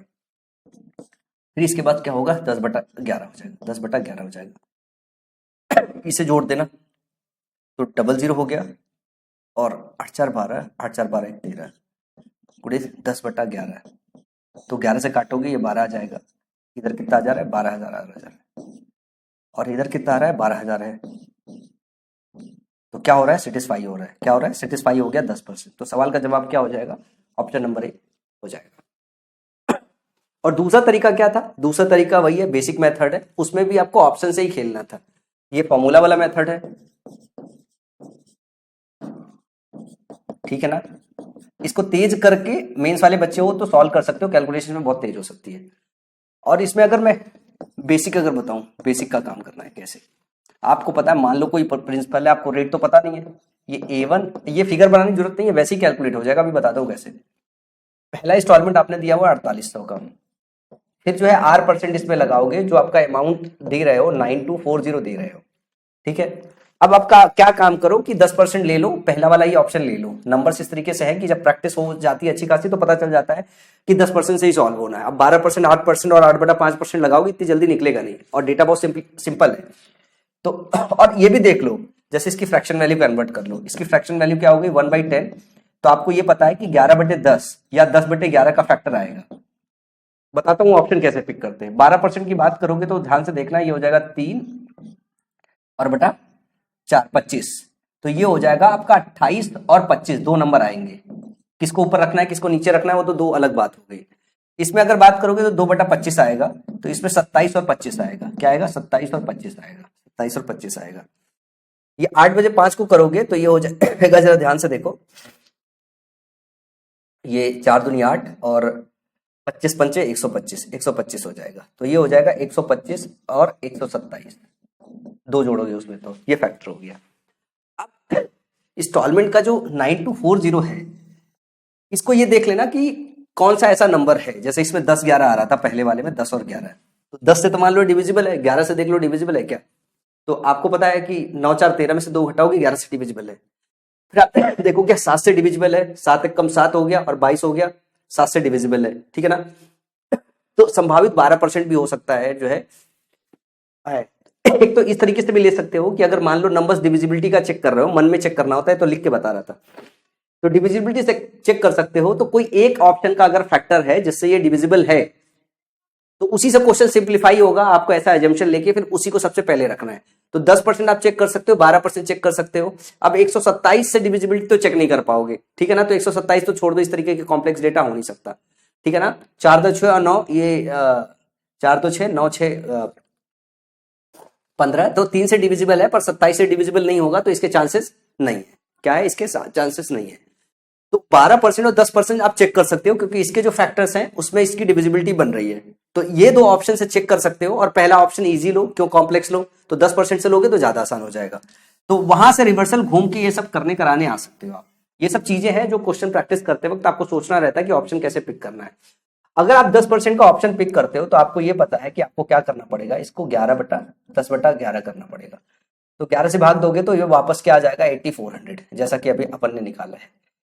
फिर इसके बाद क्या होगा, 10/11 हो जाएगा, 10/11 हो जाएगा। इसे जोड़ देना तो 00 हो गया और 8×4 = 12, 8×4 = 12, 13 गुणे 10/11। तो 11 से काटोगे ये 12 आ जाएगा। इधर कितना आ जा रहा है, 12,000 आ रहा है और इधर कितना आ रहा है, 12,000 है। तो क्या हो रहा है, सेटिस्फाई हो रहा है। क्या हो रहा है, सेटिस्फाई हो गया 10%। तो सवाल का जवाब क्या हो जाएगा, ऑप्शन नंबर ए हो जाएगा। और दूसरा तरीका क्या था, दूसरा तरीका वही है, बेसिक मेथड है, उसमें भी आपको ऑप्शन से ही खेलना था। ये फॉर्मूला वाला मेथड है, ठीक है ना। इसको तेज करके मेंस वाले बच्चे हो तो सॉल्व कर सकते हो, कैलकुलेशन में बहुत तेज हो सकती है। और इसमें अगर मैं बेसिक अगर बताऊं, बेसिक का काम करना है कैसे, आपको पता है, मान लो कोई प्रिंसिपल है, आपको रेट तो पता नहीं है, ये A1, ये फिगर बनाने की जरूरत नहीं है, वैसे ही कैलकुलेट हो जाएगा। अभी बता दो कैसे। पहला इंस्टॉलमेंट आपने दिया हुआ 4800 का, फिर जो है R% इसमें लगाओगे, जो आपका अमाउंट दे रहे हो 9240 दे रहे हो, ठीक है। अब आपका क्या काम करो कि 10% ले लो, पहला वाला ही ऑप्शन ले लो। नंबर्स इस तरीके से है कि जब प्रैक्टिस हो जाती है अच्छी खासी तो पता चल जाता है कि 10% से ही सॉल्व होना है। अब 12%, 8% और 8/5% लगाओगे, इतनी जल्दी निकलेगा नहीं, और डेटा बहुत सिंपल है। तो और ये भी देख लो, जैसे इसकी फ्रैक्शन वैल्यू कन्वर्ट कर लो, इसकी फ्रैक्शन वैल्यू क्या होगी, 1/10। तो आपको ये पता है कि 11/10 या 10/11 का फैक्टर आएगा। बताता हूँ ऑप्शन कैसे पिक करते हैं। 12% की बात करोगे तो ध्यान से देखना, ये हो जाएगा 3 और बटा 4, 25। तो ये हो जाएगा आपका 28 और 25, दो नंबर आएंगे। किसको ऊपर रखना है किसको नीचे रखना है वो तो दो अलग बात हो गई। इसमें अगर बात करोगे तो 2/25 आएगा, तो इसमें 27 और 25 आएगा। क्या आएगा, 27 और 25 आएगा, 27 और 25 आएगा। ये 8/5 को करोगे तो ये हो जाएगा, जरा ध्यान से देखो, ये 4 दूनी 8 और 25 पंचे 125, 125 हो जाएगा। तो ये हो जाएगा 125 और 127, दो जोड़ोगे उसमें तो ये फैक्टर हो गया। अब इंस्टॉलमेंट का जो 9240 है, इसको ये देख लेना कि कौन सा ऐसा नंबर है, जैसे इसमें 10 11 आ रहा था पहले वाले में, 10 और 11, तो 10 से तो मान लो डिविजिबल है, 11 से देख लो डिविजिबल है क्या। तो आपको पता है कि 9 4 13 में से 2 घटाओगे 11 से डिविजिबल है। फिर आप देखो क्या 7 से डिविजिबल है, 7 एक कम 7 हो गया और 22 हो गया, 7 से डिविजिबल है, ठीक है ना। तो संभावित 12% भी हो सकता है जो है। एक तो इस तरीके से भी ले सकते हो कि अगर मान लो नंबर्स डिविजिबिलिटी का चेक कर रहे हो, मन में चेक करना होता है तो लिख के बता रहा था, तो डिविजिबिलिटी से चेक कर सकते हो। तो कोई एक ऑप्शन का अगर फैक्टर है जिससे ये डिविजिबल है तो उसी से क्वेश्चन सिंप्लीफाई होगा, आपको ऐसा एजम्पशन लेके फिर उसी को सबसे पहले रखना है। तो 10% आप चेक कर सकते हो, 12% चेक कर सकते हो। अब 127 से डिविजिबिलिटी तो चेक नहीं कर पाओगे, ठीक है ना, तो 127 तो छोड़ दो, इस तरीके के कॉम्प्लेक्स डेटा हो नहीं सकता, ठीक है ना। 4 2 6 और 9, ये 4 2 6 9 6 15, तो 3 से डिविजिबल है पर 27 से डिविजिबल नहीं होगा, तो इसके चांसेस नहीं है। क्या है, इसके चांसेस नहीं है। तो 12% और 10% आप चेक कर सकते हो, क्योंकि इसके जो फैक्टर्स हैं उसमें इसकी डिविजिबिलिटी बन रही है। तो ये दो ऑप्शन से चेक कर सकते हो, और पहला ऑप्शन इजी लो, क्यों कॉम्प्लेक्स लो, तो 10% से लोगे तो ज्यादा आसान हो जाएगा। तो वहां से रिवर्सल घूम के ये सब करने कराने आ सकते हो आप। ये सब चीजें हैं जो क्वेश्चन प्रैक्टिस करते वक्त आपको सोचना रहता है कि ऑप्शन कैसे पिक करना है। अगर आप 10% का ऑप्शन पिक करते हो तो आपको ये पता है कि आपको क्या करना पड़ेगा, इसको 11/10/11 करना पड़ेगा। तो 11 से भाग दोगे तो ये वापस क्या आ जाएगा, 8400, जैसा कि अभी अपन ने निकाला है।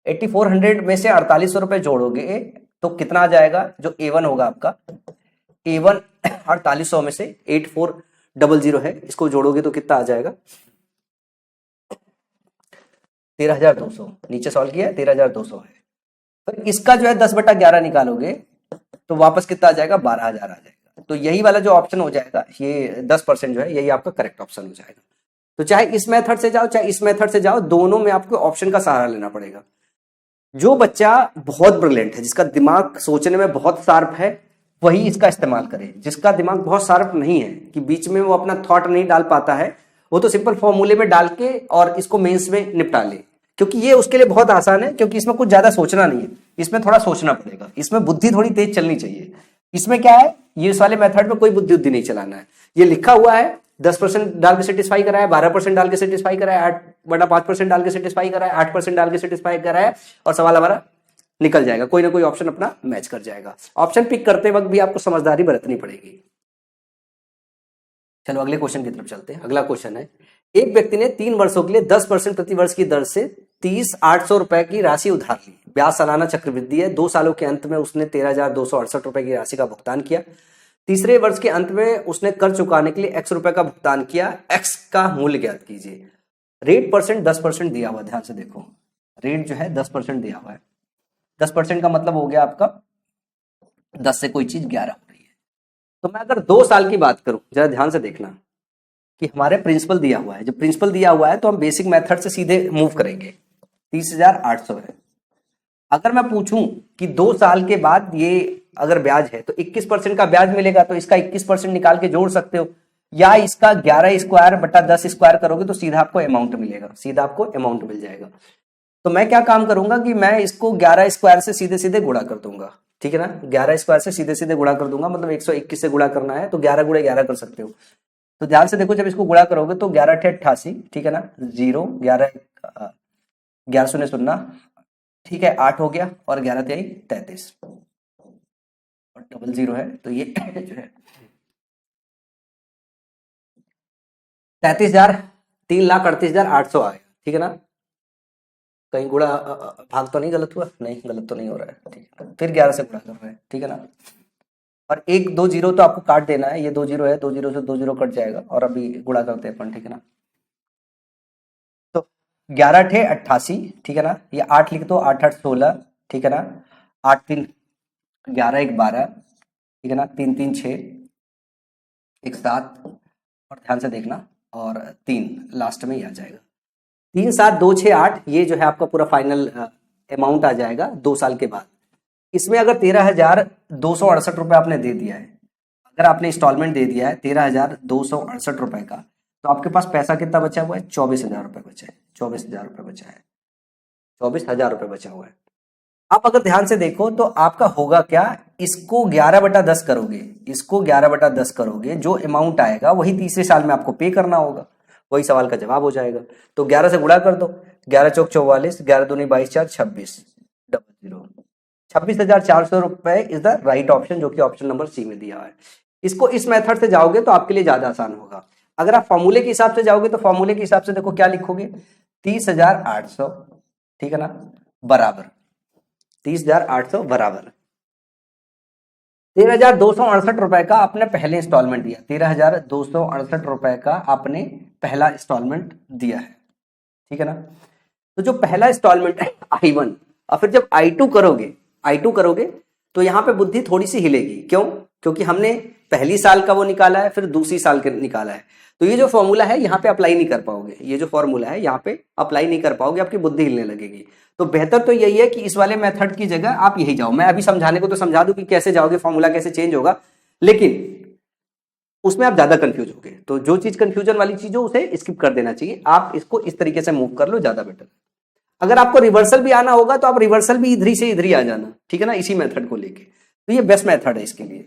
8400 में से 4800 रुपए जोड़ोगे तो कितना आ जाएगा, जो A1 होगा आपका, A1 4800 में से 8400 है, इसको जोड़ोगे तो कितना आ जाएगा, 13,200। नीचे सॉल्व किया 13,200 है। फिर इसका जो है 10/11 निकालोगे तो वापस कितना आ जाएगा, 12,000 आ जाएगा। तो यही वाला जो ऑप्शन हो जाएगा, ये 10% जो है, यही आपका करेक्ट ऑप्शन हो जाएगा। तो चाहे इस मेथड से जाओ चाहे इस मेथड से जाओ, दोनों में आपको ऑप्शन का सहारा लेना पड़ेगा। जो बच्चा बहुत ब्रिलियंट है, जिसका दिमाग सोचने में बहुत शार्प है, वही इसका इस्तेमाल करे। जिसका दिमाग बहुत शार्प नहीं है, कि बीच में वो अपना थॉट नहीं डाल पाता है, वो तो सिंपल फॉर्मूले में डाल के और इसको मेंस में निपटा ले, क्योंकि ये उसके लिए बहुत आसान है, क्योंकि इसमें कुछ ज्यादा सोचना नहीं है, इसमें थोड़ा सोचना पड़ेगा, इसमें बुद्धि थोड़ी तेज चलनी चाहिए। इसमें क्या है, ये इस वाले मेथड में कोई बुद्धि नहीं चलाना है। ये लिखा हुआ है, 10% डाल के सेटिस्फाई कराया, 12% डाल के सेटिस्फाई कराया, बटा 5% डाल के सेटिस्फाई कर रहा है, 8% डाल के सेटिस्फाई कर रहा है, और सवाल हमारा निकल जाएगा, कोई ना कोई ऑप्शन अपना मैच कर जाएगा। ऑप्शन पिक करते वक्त भी आपको समझदारी बरतनी पड़ेगी। चलो अगले क्वेश्चन की तरफ चलते हैं। अगला क्वेश्चन है, एक व्यक्ति ने 3 वर्षों के लिए 10% प्रतिवर्ष की दर से 30,800 रुपए की राशि उधार ली। ब्याज सालाना चक्रवृद्धि है। 2 सालों के अंत में उसने 13,268 रुपए की राशि का भुगतान किया। तीसरे वर्ष के अंत में उसने कर्ज चुकाने के लिए x रुपए का भुगतान किया। x का मूल्य ज्ञात कीजिए। रेट परसेंट 10% दिया हुआ, ध्यान से देखो, रेट जो है 10% दिया हुआ है। 10% का मतलब हो गया आपका 10 से कोई चीज 11 हो रही है। तो मैं अगर 2 साल की बात करूं, जरा ध्यान से देखना कि हमारे प्रिंसिपल दिया हुआ है, जब प्रिंसिपल दिया हुआ है तो हम बेसिक मेथड से सीधे मूव करेंगे। 30,800 है। अगर मैं पूछूं कि 2 साल के बाद ये अगर ब्याज है तो 21% का ब्याज मिलेगा, तो इसका 21% निकाल के जोड़ सकते हो, या इसका 11 स्क्वायर बटा 10 स्क्वायर करोगे तो सीधा आपको अमाउंट मिलेगा, सीधा आपको अमाउंट मिल जाएगा। तो मैं क्या काम करूंगा कि मैं इसको 11 स्क्वायर से सीधे सीधे गुणा कर दूंगा, ठीक है ना। 11 स्क्वायर से सीधे सीधे गुणा कर दूंगा, मतलब 121 से गुणा करना है तो 11 गुणे 11 कर सकते हो। तो ध्यान से देखो, जब इसको गुणा करोगे तो 11 अठे 88, ठीक है ना, 0 11 11 शून्य शून्य, ठीक है, 8 हो गया, और 11 तेई 33, और डबल 0 है, तो ये जो है 33,000, 3,38,800 आया, ठीक है ना। कहीं गुणा भाग तो नहीं गलत हुआ, नहीं गलत तो नहीं हो रहा है, ठीक है। फिर 11 से गुणा कर रहे हैं, ठीक है ना। और 1 2 0 तो आपको काट देना है, ये 2 0 है, 2 0 से 2 0 कट जाएगा, और अभी गुणा करते हैं अपन, ठीक है ना। तो 11 अठे 88, ठीक है ना, ये 8 लिख दो, 8 8 16, ठीक है ना, 8 3 11 1 12, ठीक है ना, 3 3 6 1 7, और ध्यान से देखना, और 3 लास्ट में ही आ जाएगा। 3 7 2 6 8, ये जो है आपका पूरा फाइनल अमाउंट आ जाएगा 2 साल के बाद। इसमें अगर 13,268 रुपए आपने दे दिया है, अगर आपने इंस्टॉलमेंट दे दिया है 13,268 रुपए का, तो आपके पास पैसा कितना बचा हुआ है? 24,000 रुपए बचा है। 24,000 रुपए बचा है, 24,000 रुपए बचा हुआ है। आप अगर ध्यान से देखो तो आपका होगा क्या, इसको 11/10 करोगे, इसको 11/10 करोगे, जो अमाउंट आएगा वही तीसरे साल में आपको पे करना होगा, वही सवाल का जवाब हो जाएगा। तो 11 से गुणा कर दो, 11 चौक 44, 11 दूनी 22 4 26, डबल 0, 26,400 रुपए इज द राइट ऑप्शन, जो कि ऑप्शन नंबर सी में दिया है। इसको इस मेथड से जाओगे तो आपके लिए ज्यादा आसान होगा। अगर आप फॉर्मूले के हिसाब से जाओगे तो फॉर्मूले के हिसाब से देखो क्या लिखोगे, 30,800, ठीक है ना, बराबर 30,800 बराबर 13,268 रुपए का आपने पहले इंस्टॉलमेंट दिया, 13,268 रुपए का आपने पहला इंस्टॉलमेंट दिया है, ठीक है ना। तो जो पहला इंस्टॉलमेंट है I1, और फिर जब I2 करोगे तो यहां पे बुद्धि थोड़ी सी हिलेगी। क्यों? क्योंकि हमने पहली साल का वो निकाला है, फिर दूसरी साल का निकाला है, तो ये जो फॉर्मूला है यहाँ पे अप्लाई नहीं कर पाओगे, ये जो फॉर्मूला है यहाँ पे अप्लाई नहीं कर पाओगे, आपकी बुद्धि हिलने लगेगी। तो बेहतर तो यही है कि इस वाले मेथड की जगह आप यही जाओ। मैं अभी समझाने को तो समझा दूं कि कैसे जाओगे, फॉर्मूला कैसे चेंज होगा, लेकिन उसमें आप ज्यादा कंफ्यूज होगे। तो जो चीज कंफ्यूजन वाली चीज हो उसे स्किप कर देना चाहिए, आप इसको इस तरीके से मूव कर लो, ज्यादा बेटर। अगर आपको रिवर्सल भी आना होगा तो आप रिवर्सल भी इधर ही से इधर ही आ जाना, ठीक है ना, इसी मेथड को लेके। तो ये बेस्ट मेथड है, इसके लिए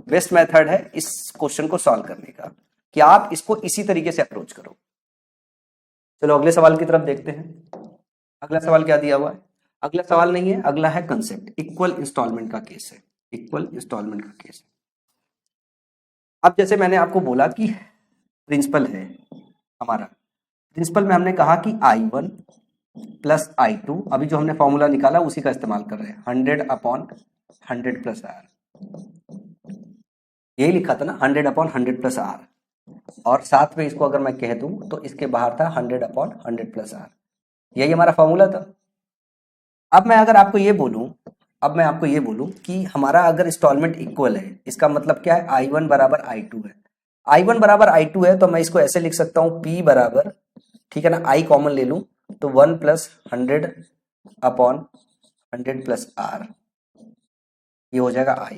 बेस्ट मेथड है इस क्वेश्चन को सॉल्व करने का, कि आप इसको इसी तरीके से अप्रोच करो। चलो अगले सवाल की तरफ देखते हैं। अगला सवाल क्या दिया हुआ है? अगला सवाल नहीं है, अगला है कंसेप्ट, इक्वल इंस्टॉलमेंट का केस है, इक्वल इंस्टॉलमेंट का केस। अब जैसे मैंने आपको बोला कि प्रिंसिपल है हमारा, प्रिंसिपल में हमने कहा कि I1 प्लस I2, अभी जो हमने फॉर्मूला निकाला उसी का इस्तेमाल कर रहे हैं, 100/100 प्लस R, यही लिखा था ना, 100/100 प्लस R, और साथ में इसको अगर मैं कह दूं तो इसके बाहर था 100/100 प्लस R, यही हमारा फॉर्मूला था। अब मैं आपको ये बोलूं कि हमारा अगर इंस्टॉलमेंट इक्वल है, इसका मतलब क्या है, I1 बराबर I2 है। I1 बराबर I2 है तो मैं इसको ऐसे लिख सकता हूं, P बराबर, ठीक है ना, I कॉमन ले लूं तो 1 + 100/100 प्लस R, ये हो जाएगा I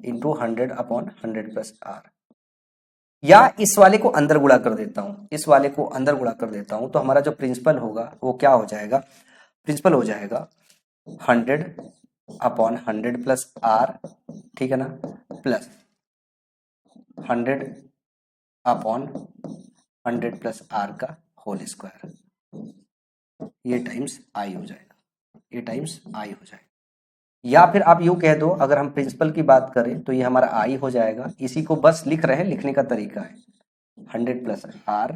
इंटू 100/100 प्लस R। या इस वाले को अंदर गुणा कर देता हूं, इस वाले को अंदर गुणा कर देता हूं, तो हमारा जो प्रिंसिपल होगा वो क्या हो जाएगा, प्रिंसिपल हो जाएगा 100/100 प्लस R, ठीक है ना, प्लस 100/100 100 प्लस आर का होल स्क्वायर, ये टाइम्स आई हो जाएगा, ये टाइम्स आई हो जाएगा। या फिर आप यूं कह दो, अगर हम प्रिंसिपल की बात करें तो ये हमारा आई हो जाएगा, इसी को बस लिख रहे हैं, लिखने का तरीका है 100 plus R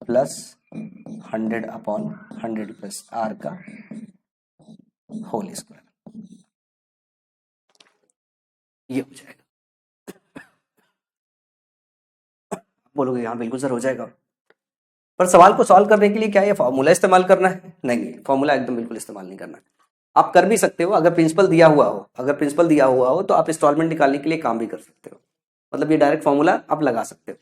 plus 100 upon 100 plus R का होल स्क्वायर, ये हो जाएगा। बोलोगे हाँ बिल्कुल सर हो जाएगा, पर सवाल को सॉल्व करने के लिए क्या ये फॉर्मूला इस्तेमाल करना है? नहीं, फॉर्मूला एकदम बिल्कुल इस्तेमाल नहीं करना है। आप कर भी सकते हो, अगर प्रिंसिपल दिया हुआ हो, अगर प्रिंसिपल दिया हुआ हो तो आप इंस्टॉलमेंट निकालने के लिए काम भी कर सकते हो, मतलब ये डायरेक्ट फॉर्मूला आप लगा सकते हो।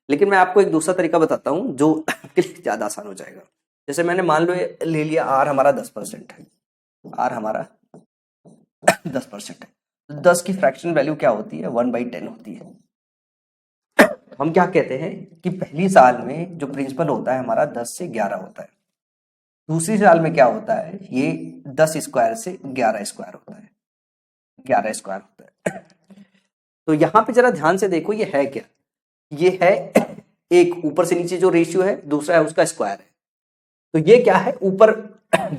लेकिन मैं आपको एक दूसरा तरीका बताता हूँ जो आपके लिए ज्यादा आसान हो जाएगा। जैसे मैंने मान लो ले लिया आर हमारा 10% है, आर हमारा 10% है, 10 की फ्रैक्शन वैल्यू क्या होती है? 1/10 होती है। हम क्या कहते हैं कि पहली साल में जो प्रिंसिपल होता है हमारा 10 से 11 होता है, दूसरी साल में क्या होता है, ये 10 स्क्वायर से 11 स्क्वायर होता है, 11 स्क्वायर होता है। तो यहां पे जरा ध्यान से देखो, ये है क्या? ये है एक ऊपर से नीचे जो रेशियो है, दूसरा है उसका स्क्वायर है। तो ये क्या है? ऊपर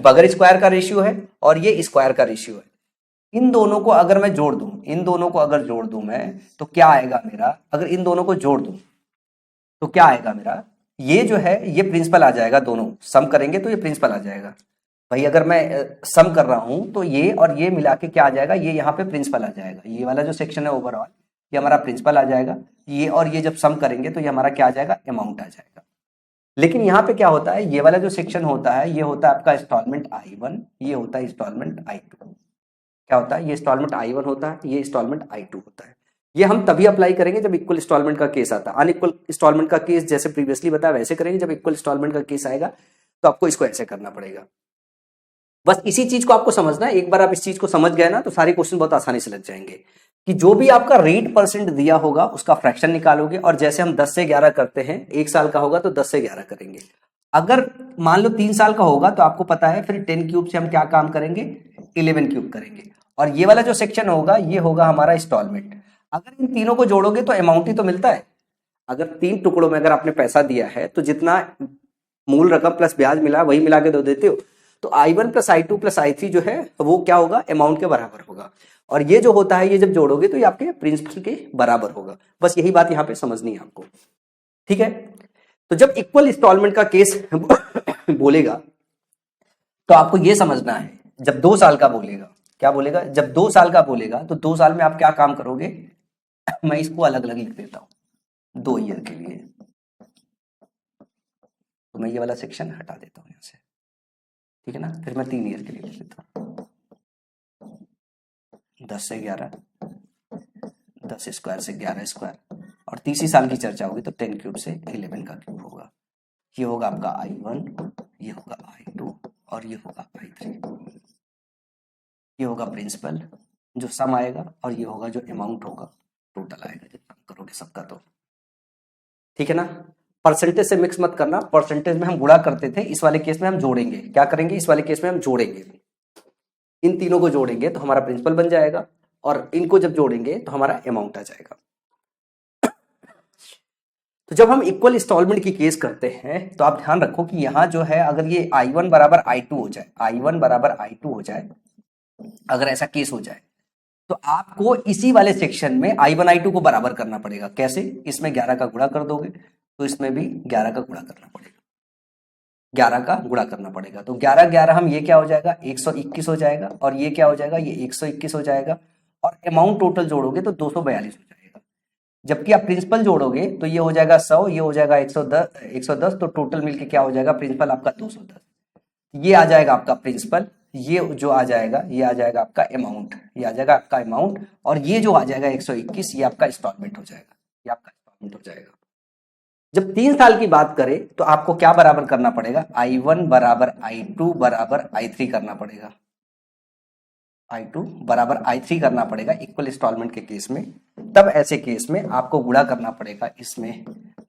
बगैर स्क्वायर का रेशियो है और ये स्क्वायर का रेशियो है। इन दोनों को अगर मैं जोड़ दूं, इन दोनों को अगर जोड़ दूं मैं, तो क्या आएगा मेरा? अगर इन दोनों को जोड़ दूं तो क्या आएगा मेरा? ये जो है ये प्रिंसिपल आ जाएगा, दोनों सम करेंगे तो ये प्रिंसिपल आ जाएगा। भाई अगर मैं सम कर रहा हूं तो ये और ये मिला के क्या आ जाएगा? ये यहाँ पे प्रिंसिपल आ जाएगा। ये वाला जो सेक्शन है ओवरऑल, ये हमारा प्रिंसिपल आ जाएगा। ये और ये जब सम करेंगे तो ये हमारा क्या आ जाएगा? अमाउंट आ जाएगा। लेकिन यहाँ पे क्या होता है, ये वाला जो सेक्शन होता है ये होता है आपका इंस्टॉलमेंट I1, ये होता है इंस्टॉलमेंट I2। क्या होता है? ये इंस्टॉलमेंट I1 होता है, ये इंस्टॉलमेंट I2 होता है। ये हम तभी अप्लाई करेंगे जब इक्वल इंस्टॉलमेंट का केस आता है। अनइक्वल इंस्टॉलमेंट का केस जैसे प्रीवियसली बताया वैसे करेंगे, जब इक्वल इंस्टॉलमेंट का केस आएगा तो आपको इसको ऐसे करना पड़ेगा। बस इसी चीज को आपको समझना है। एक बार आप इस चीज को समझ गए ना तो सारे क्वेश्चन बहुत आसानी से लग जाएंगे कि जो भी आपका रेट परसेंट दिया होगा उसका फ्रैक्शन निकालोगे, और जैसे हम 10 से 11 करते हैं, एक साल का होगा तो 10 से 11 करेंगे। अगर मान लो 3 साल का होगा तो आपको पता है फिर 10 क्यूब से हम क्या काम करेंगे? 11 क्यूब करेंगे। और ये वाला जो सेक्शन होगा ये होगा हमारा इंस्टॉलमेंट। अगर इन तीनों को जोड़ोगे तो अमाउंट ही तो मिलता है। अगर 3 टुकड़ों में अगर आपने पैसा दिया है तो जितना मूल रकम प्लस ब्याज मिला वही मिला के दो देते हो, तो I1 plus I2 plus I3 जो है वो क्या होगा? अमाउंट के बराबर होगा। और ये जो होता है ये जब जोड़ोगे तो ये आपके प्रिंसिपल के बराबर होगा। बस यही बात यहाँ पे समझनी है आपको, ठीक है? तो जब इक्वल इंस्टॉलमेंट का केस बोलेगा तो आपको ये समझना है, जब 2 साल का बोलेगा, क्या बोलेगा? जब 2 साल का बोलेगा तो 2 साल में आप क्या काम करोगे? मैं इसको अलग अलग लिख देता हूं 2 ईयर के लिए, तो मैं ये वाला सेक्शन हटा देता हूं यहां से, ठीक है ना? फिर मैं 3 ईयर के लिए लिख देता हूं 10 से 11, 10 स्क्वायर से 11 स्क्वायर, और तीसरी साल की चर्चा होगी तो 10 क्यूब से 11 का क्यूब होगा। ये होगा आपका I1, ये होगा I2 और ये होगा I3। ये होगा प्रिंसिपल जो सम आएगा, और ये होगा जो अमाउंट होगा टोटल आएगा जितना करोगे सबका, तो ठीक है ना? परसेंटेज से मिक्स मत करना, परसेंटेज में हम गुणा करते थे, इस वाले केस में हम जोड़ेंगे। क्या करेंगे? इस वाले केस में हम जोड़ेंगे, इन तीनों को जोड़ेंगे तो हमारा प्रिंसिपल बन जाएगा, और इनको जब जोड़ेंगे तो हमारा अमाउंट आ जाएगा। तो जब हम इक्वल इंस्टॉलमेंट की केस करते हैं तो आप ध्यान रखो कि यहां जो है अगर ये I1 बराबर I2 हो जाए, I1 बराबर I2 हो जाए, अगर ऐसा केस हो जाए तो आपको इसी वाले सेक्शन में I1 I2 को बराबर करना पड़ेगा। कैसे? इसमें 11 का गुणा कर दोगे तो इसमें भी 11 का गुणा करना पड़ेगा, 11 का गुणा करना पड़ेगा। तो 11 11 हम, ये क्या हो जाएगा? 121 हो जाएगा, और ये क्या हो जाएगा? ये 121 हो जाएगा, और अमाउंट टोटल जोड़ोगे तो 242 हो जाएगा। जबकि आप प्रिंसिपल जोड़ोगे तो ये हो जाएगा 100, ये हो जाएगा 110, तो टोटल मिलके क्या हो जाएगा? प्रिंसिपल आपका 210। ये आ जाएगा आपका प्रिंसिपल, ये जो आ जाएगा ये आ जाएगा आपका अमाउंट, ये आ जाएगा आपका अमाउंट, और ये जो आ जाएगा 121 ये आपका इंस्टॉलमेंट हो जाएगा, ये आपका इंस्टॉलमेंट हो जाएगा। जब 3 साल की बात करें तो आपको क्या बराबर करना पड़ेगा? I1 बराबर I2 बराबर I3 करना पड़ेगा, I2 बराबर I3 करना पड़ेगा इक्वल इंस्टॉलमेंट के केस में। तब ऐसे केस में आपको गुणा करना पड़ेगा इसमें